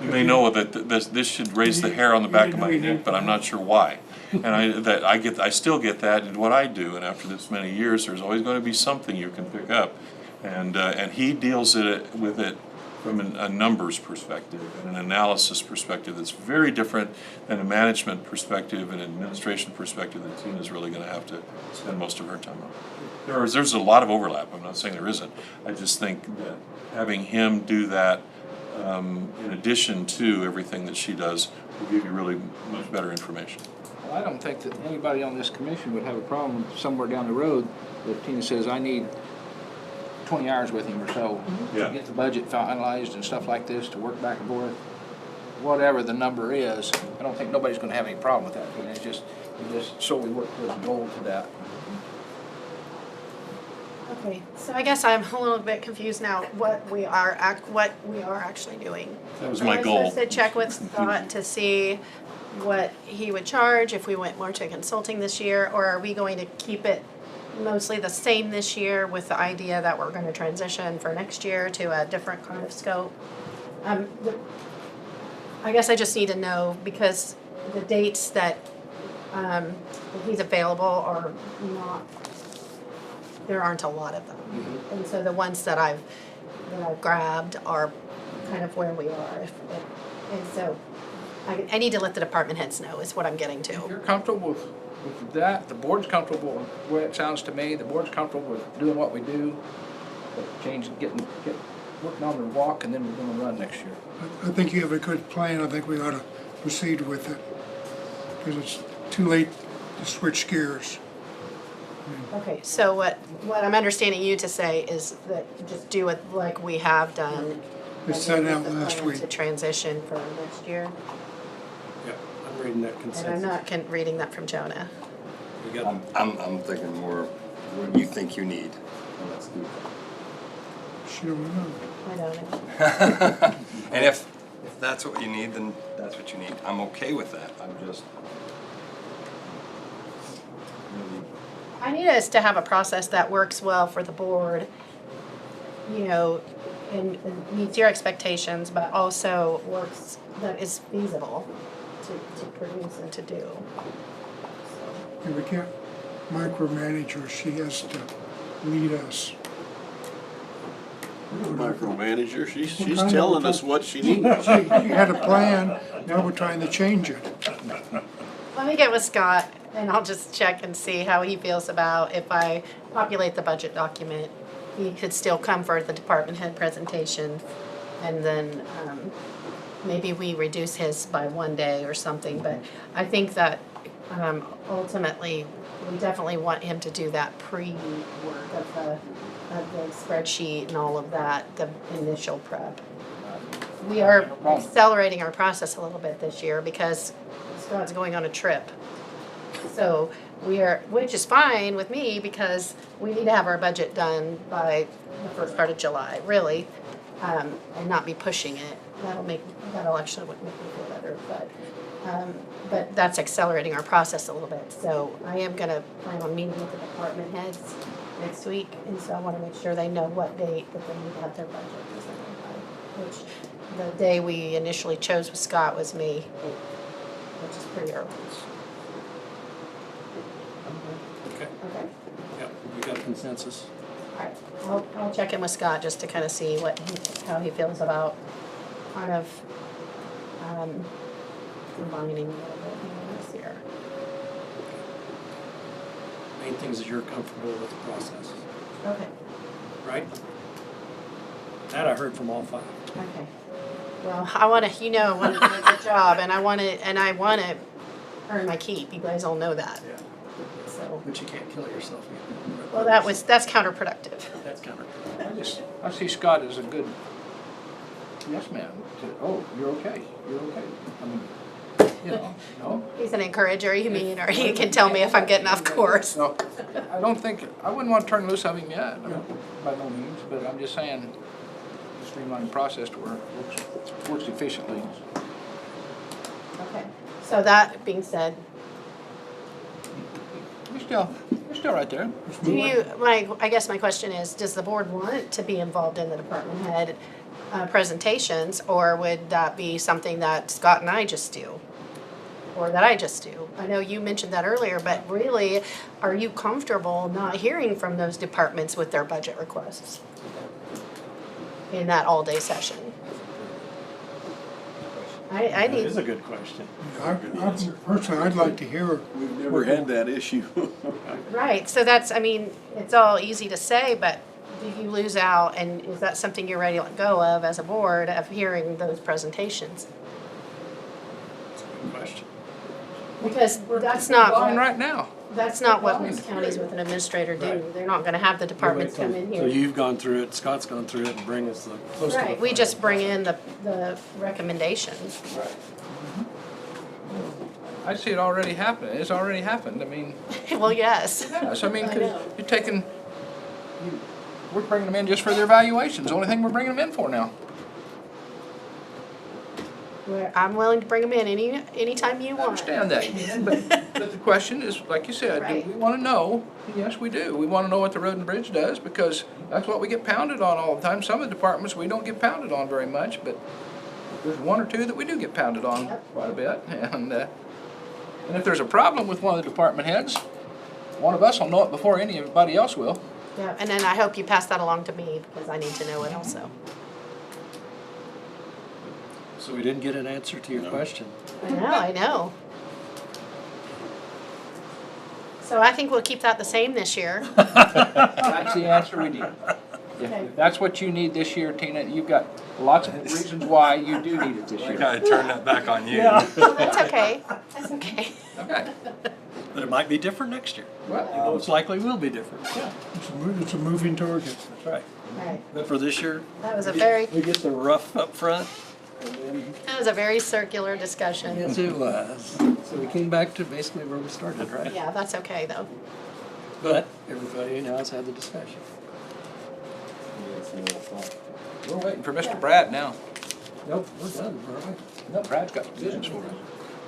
You may know that this should raise the hair on the back of my neck, but I'm not sure why. And I still get that in what I do, and after this many years, there's always going to be something you can pick up. And he deals with it from a numbers perspective and an analysis perspective that's very different than a management perspective and administration perspective that Tina's really going to have to spend most of her time on. There's a lot of overlap. I'm not saying there isn't. I just think that having him do that in addition to everything that she does will give you really much better information. Well, I don't think that anybody on this commission would have a problem somewhere down the road that Tina says, I need 20 hours with him or so Yeah. to get the budget finalized and stuff like this, to work back and forth. Whatever the number is, I don't think nobody's gonna have any problem with that. I mean, it's just so we work towards a goal to that. Okay, so I guess I'm a little bit confused now, what we are actually doing. That was my goal. Am I supposed to check with Scott to see what he would charge if we went more to consulting this year, or are we going to keep it mostly the same this year with the idea that we're gonna transition for next year to a different kind of scope? I guess I just need to know, because the dates that he's available are not, there aren't a lot of them. And so the ones that I've grabbed are kind of where we are. And so I need to let the department heads know is what I'm getting If to. you're comfortable with that, the board's comfortable with the way it sounds to me, the board's comfortable with doing what we do, getting working on the walk, and then we're gonna run next year. I think you have a good plan. I think we ought to proceed with it. Because it's too late to switch gears. Okay, so what I'm understanding you to say is that just do it like we have done. We set out last To week. transition for next year. Yeah, I'm reading that And consensus. I'm not reading that from Jonah. We got I'm thinking more what you think you need. And let's do She don't know. I don't know. that. And if that's what you need, then that's what you need. I'm okay with that. I'm just really I need us to have a process that works well for the board, you know, and meets your expectations, but also works, that is feasible to produce and to do. And we can't micromanage her. She has to lead us. Micromanager, she's telling us what she needs. She had a plan, now we're trying to change it. Let me get with Scott and I'll just check and see how he feels about if I populate the budget document. He could still come for the department head presentation, and then maybe we reduce his by 1 day or something. But I think that ultimately, we definitely want him to do that pre-work of the spreadsheet and all of that, the initial prep. we are problem. accelerating our process a little bit this year because Scott's going on a trip. So which is fine with me because we need to have our budget done by the first part of July, really, and not be pushing it. That'll actually make me feel better, but that's accelerating our process a little bit. So I am gonna plan on meeting with the department heads next week, and so I wanna make sure they know what date that they need to have their budget presented by, which the day we initially chose with Scott was May 8th, which is pretty early. Okay, Okay. yep, you got consensus? Alright, I'll check in with Scott just to kind of see how he feels about kind of, combining a little bit here this year. Main things is you're comfortable with the process, Okay, right? That I heard from all five. okay. Well, I wanna do a good job, and I wanna earn my keep, you guys all know that, Yeah. so. But you can't kill yourself. Well, that's counterproductive. That's counter. I see Scott as a good yes man. Oh, you're okay. You're okay. I mean, you know, no. He's an encourager, you mean, or he can tell me if I'm getting off course. No, I wouldn't want to turn loose of him yet, by no means, but I'm just saying, streamline the process to where it works efficiently. Okay, so that being said, You're still right there. I guess my question is, does the board want to be involved in the department head presentations, or would that be something that Scott and I just do? Or that I just do? I know you mentioned that earlier, but really, are you comfortable not hearing from those departments with their budget requests in that all-day session? That is a good question. Personally, I'd like to hear, We've never had that issue. Right, so it's all easy to say, but do you lose out, and is that something you're ready to let go of as a board, of hearing those presentations? That's a good question. Because that's not On what, right now. that's not what most counties with an administrator do. They're not gonna have the departments come in So here. you've gone through it, Scott's gone through it, and bring us the close to the. Right, we just bring in the recommendations. I see it already happening. It's already happened. I mean, Well, yes. yes, I mean, I because know. you're taking, we're bringing them in just for their evaluations. The only thing we're bringing them in for now. I'm willing to bring them in anytime you I want. understand that, but the question is, like you said, Right. do we want to know? Yes, we do. We want to know what the road and bridge does, because that's what we get pounded on all the time. Some of the departments, we don't get pounded on very much, but there's one or two that we do get pounded on Yep. quite a bit. And if there's a problem with one of the department heads, one of us will know it before anybody else will. Yeah, and then I hope you pass that along to me, because I need to know it also. So we didn't get an answer to your question. I know. So I think we'll keep that the same this year. That's the answer we need. Okay. If that's what you need this year, Tina, you've got lots of reasons why you do need it this year. Gotta turn that back on you. Well, that's okay. That's okay. Okay. But it might be different next year. Well, Most likely will be different. yeah. it's a moving target. That's right. Right. But for this year, That was a we get the rough up front. And then, that was a very circular discussion. yes, it was. So we came back to basically where we started, right? Yeah, that's okay though. But everybody now has had the discussion. We're waiting for Mr. Brad now. Nope, we're done, aren't we? No, Brad's got business for us.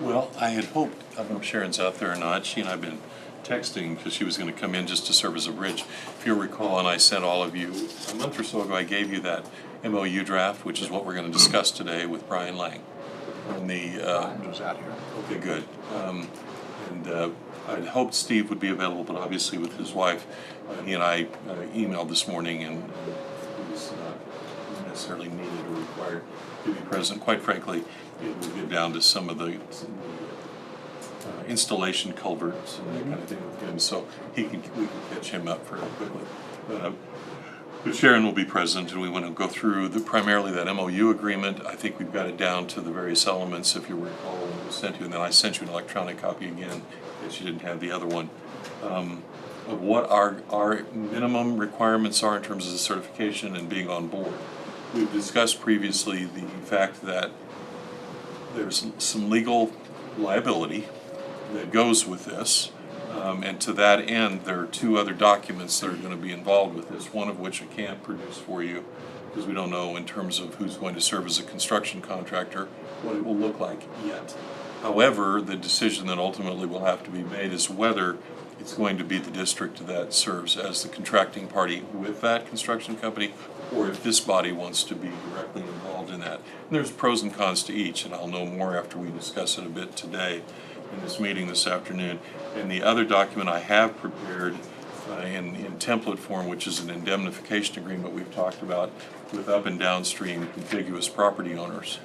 Well, I had hoped, I don't know if Sharon's out there or not, she and I have been texting because she was going to come in just to serve as a bridge. If you'll recall, and I sent all of you, a month or so ago, I gave you that MOU draft, which is what we're going to discuss today with Brian Lang. And Brian was out here. okay, good. I'd hoped Steve would be available, but obviously with his wife, he and I emailed this morning, and he was not necessarily needed or required to be present. Quite frankly, it would get down to some of the installation culverts and that kind of thing with him, so we can catch him up fairly quickly. But Sharon will be present, and we want to go through primarily that MOU agreement. I think we've got it down to the various elements, if you recall, when it was sent to you, and then I sent you an electronic copy again, because you didn't have the other one, of what our minimum requirements are in terms of the certification and being on board. we've discussed previously the fact that there's some legal liability that goes with this. And to that end, there are two other documents that are going to be involved with this, one of which I can't produce for you because we don't know in terms of who's going to serve as a construction contractor, what it will look like yet. However, the decision that ultimately will have to be made is whether it's going to be the district that serves as the contracting party with that construction company, or if this body wants to be directly involved in that. And there's pros and cons to each, and I'll know more after we discuss it a bit today in this meeting this afternoon. And the other document I have prepared in template form, which is an indemnification agreement we've talked about with up and downstream contiguous property owners.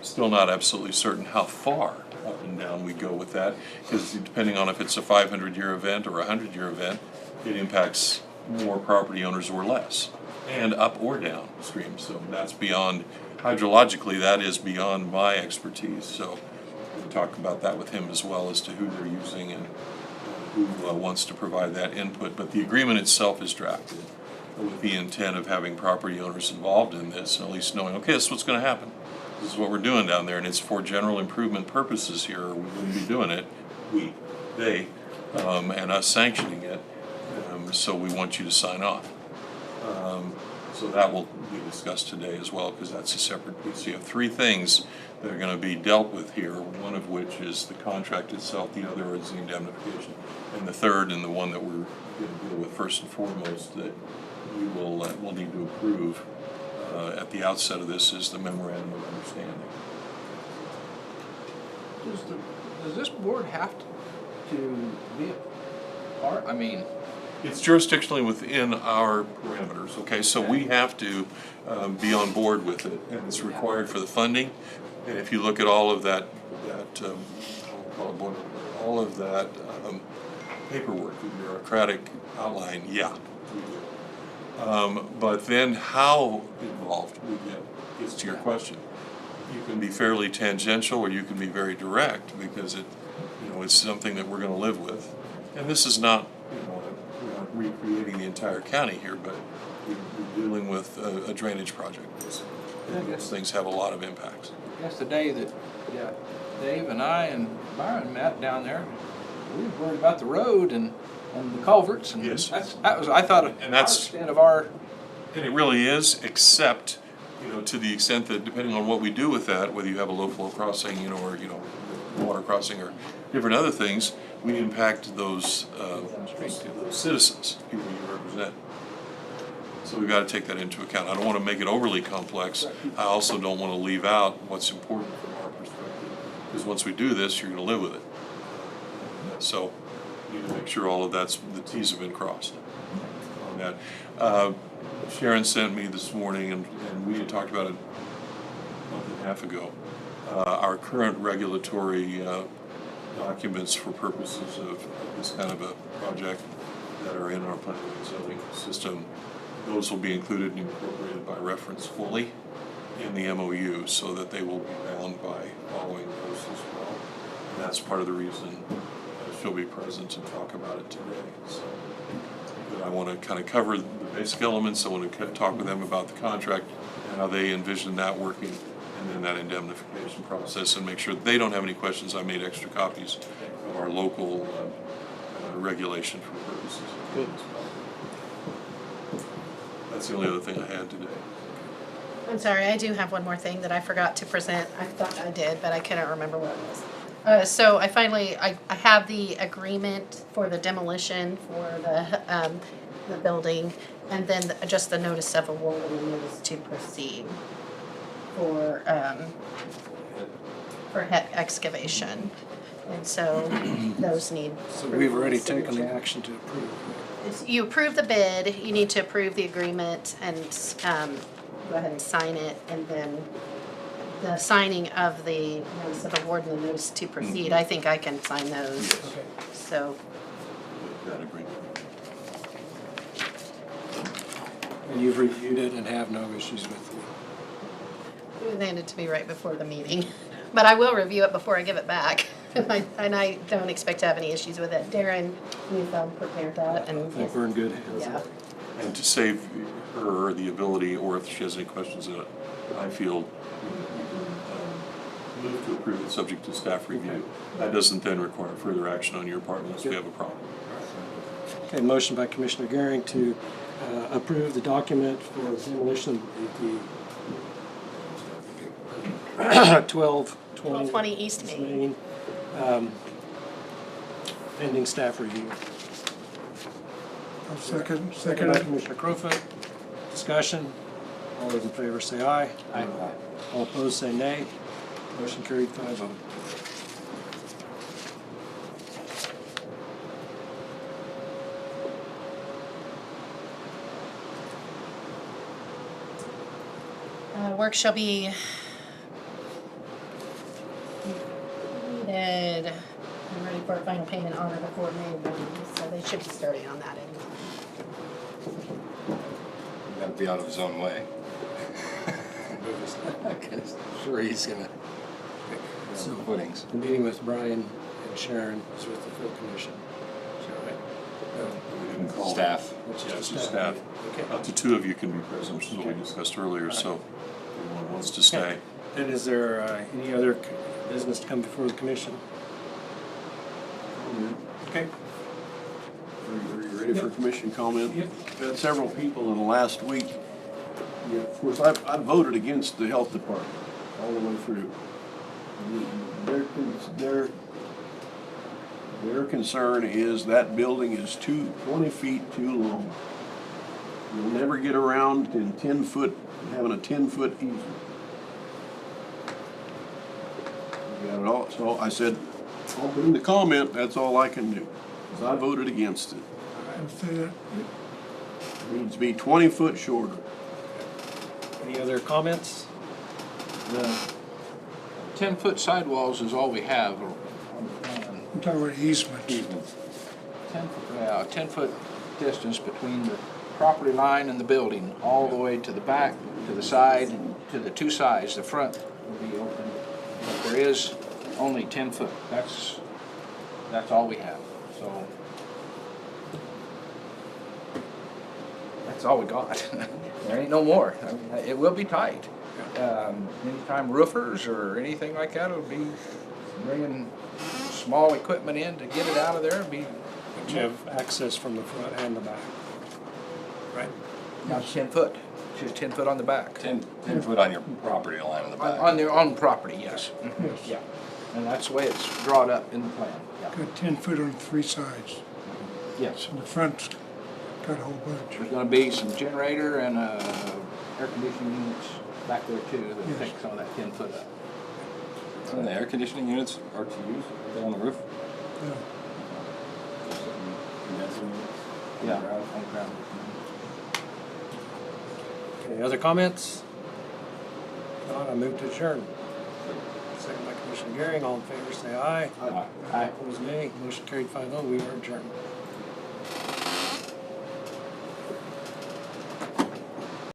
Still not absolutely certain how far up and down we go with that, because depending on if it's a 500-year event or a 100-year event, it impacts more property owners or less, and up or downstream. So that's beyond, hydrologically, that is beyond my expertise. So we'll talk about that with him as well as to who they're using and who wants to provide that input. But the agreement itself is drafted with the intent of having property owners involved in this, and at least knowing, okay, this is what's going to happen. This is what we're doing down there, and it's for general improvement purposes here, or we wouldn't be doing it, they, and us sanctioning it, so we want you to sign off. So that will be discussed today as well, because that's a separate piece. You have three things that are going to be dealt with here, one of which is the contract itself, the other is the indemnification, and the third, and the one that we're going to deal with first and foremost, that we will need to approve at the outset of this, is the memorandum of understanding. Does this board have to be a part? I mean, It's jurisdictionally within our parameters, okay? So we have to be on board with it, and it's required for the funding. And if you look at all of that all of that paperwork, the bureaucratic outline, yeah, we do. But then how involved we get is to your question. You can be fairly tangential, or you can be very direct, because it's something that we're going to live with. And this is not, we're not recreating the entire county here, but we're dealing with a drainage project. And those things have a lot of impacts. I guess the day that Dave and I and Byron met down there, we were worried about the road and the culverts, and Yes. that was I thought And that's our extent of our. And it really is, except, to the extent that depending on what we do with that, whether you have a low flow crossing, or, water crossing or different other things, we impact those citizens, people you represent. So we've got to take that into account. I don't want to make it overly complex. I also don't want to leave out what's important from our perspective, because once we do this, you're going to live with it. So you need to make sure all of the T's have been crossed on that. Sharon sent me this morning, and we had talked about it a month and a half ago, our current regulatory documents for purposes of this kind of a project that are in our planning and zoning system. Those will be included and incorporated by reference fully in the MOU, so that they will be bound by following those as well. And that's part of the reason she'll be present to talk about it today. So, but I want to kind of cover the basic elements. I want to talk with them about the contract and how they envision that working, and then that indemnification process, and make sure they don't have any questions. I made extra copies of our local regulation for purposes of Good. That's the only other thing I had today. I'm sorry, I do have one more thing that I forgot to present. I thought I did, but I couldn't remember what it was. So I finally have the agreement for the demolition for the building, and then just the notice of award and the notice to proceed for excavation. And so those need. So we've already taken the action to approve. You approve the bid, you need to approve the agreement and go ahead and sign it, and then the signing of the notice of award and the notice to proceed, I think I can sign those. Okay. So, That agreement. And you've reviewed it and have no issues with it? it was handed to me right before the meeting, but I will review it before I give it back. And I don't expect to have any issues with it. Darren, you've prepared that, and I think we're in good hands. yeah. And to save her the ability, or if she has any questions that I feel, move to approve it subject to staff review. That doesn't then require further action on your part unless we have a problem. Okay, motion by Commissioner Goering to approve the document for demolition of the 1220 1220 East Main. Pending staff review. I'll second Second by it. Commissioner Crowfoot. Discussion. All those in favor say aye. Aye. All opposed say nay. Motion carried 5-0. Work shall be completed and ready for a final payment on or before May 1, so they should be starting on that anyway. You gotta be out of his own way. Sure, he's gonna So, footings. the meeting with Brian and Sharon is with the full commission. Is that right? We didn't call it. Staff. That's Yeah, just it's just staff. Okay. Up to 2 of you can be present, which is what we Okay. discussed earlier, so if anyone wants to stay. Then is there any other business to come before the commission? Okay. Are you ready for commission comment? Yep. We've had several people in the last week. Yeah, of course, I voted against the health department all the way through. Their concern is that building is 20 feet too long. You'll never get around in 10 foot, having a 10-foot easement. You got it all, so I said, I'll bring the comment, that's all I can do. 'Cause I voted against it. I'll say that. It needs to be 20 foot shorter. Any other comments? The 10-foot sidewalls is all we have on the plan. I'm talking about easement. 10-foot distance between the property line and the building, all the way to the back, to the side, to the 2 sides. The front will be open, but there is only 10 foot. That's all we have, so. That's all we got. There ain't no more. I mean, it will be tight. Anytime roofers or anything like that will be bringing small equipment in to get it out of there, it'll be But you have access from the front and the back. Right? not 10 foot. Just 10 foot on the back. 10 foot on your property line in the back. On their own property, yes. Yeah. And that's the way it's drawn up in the plan. Yeah. Got 10 foot on 3 sides. Yes. And the front's got a whole bunch. There's gonna be some generator and air conditioning units back there too that take some of that 10 foot up. And the air conditioning units, RTUs, they're on the roof? Yeah. Yeah, on the ground. Any other comments? Not, I move to adjourn. Second by Commissioner Goering, all in favor say aye. Aye. Opposed nay. Motion carried 5-0, we are adjourned.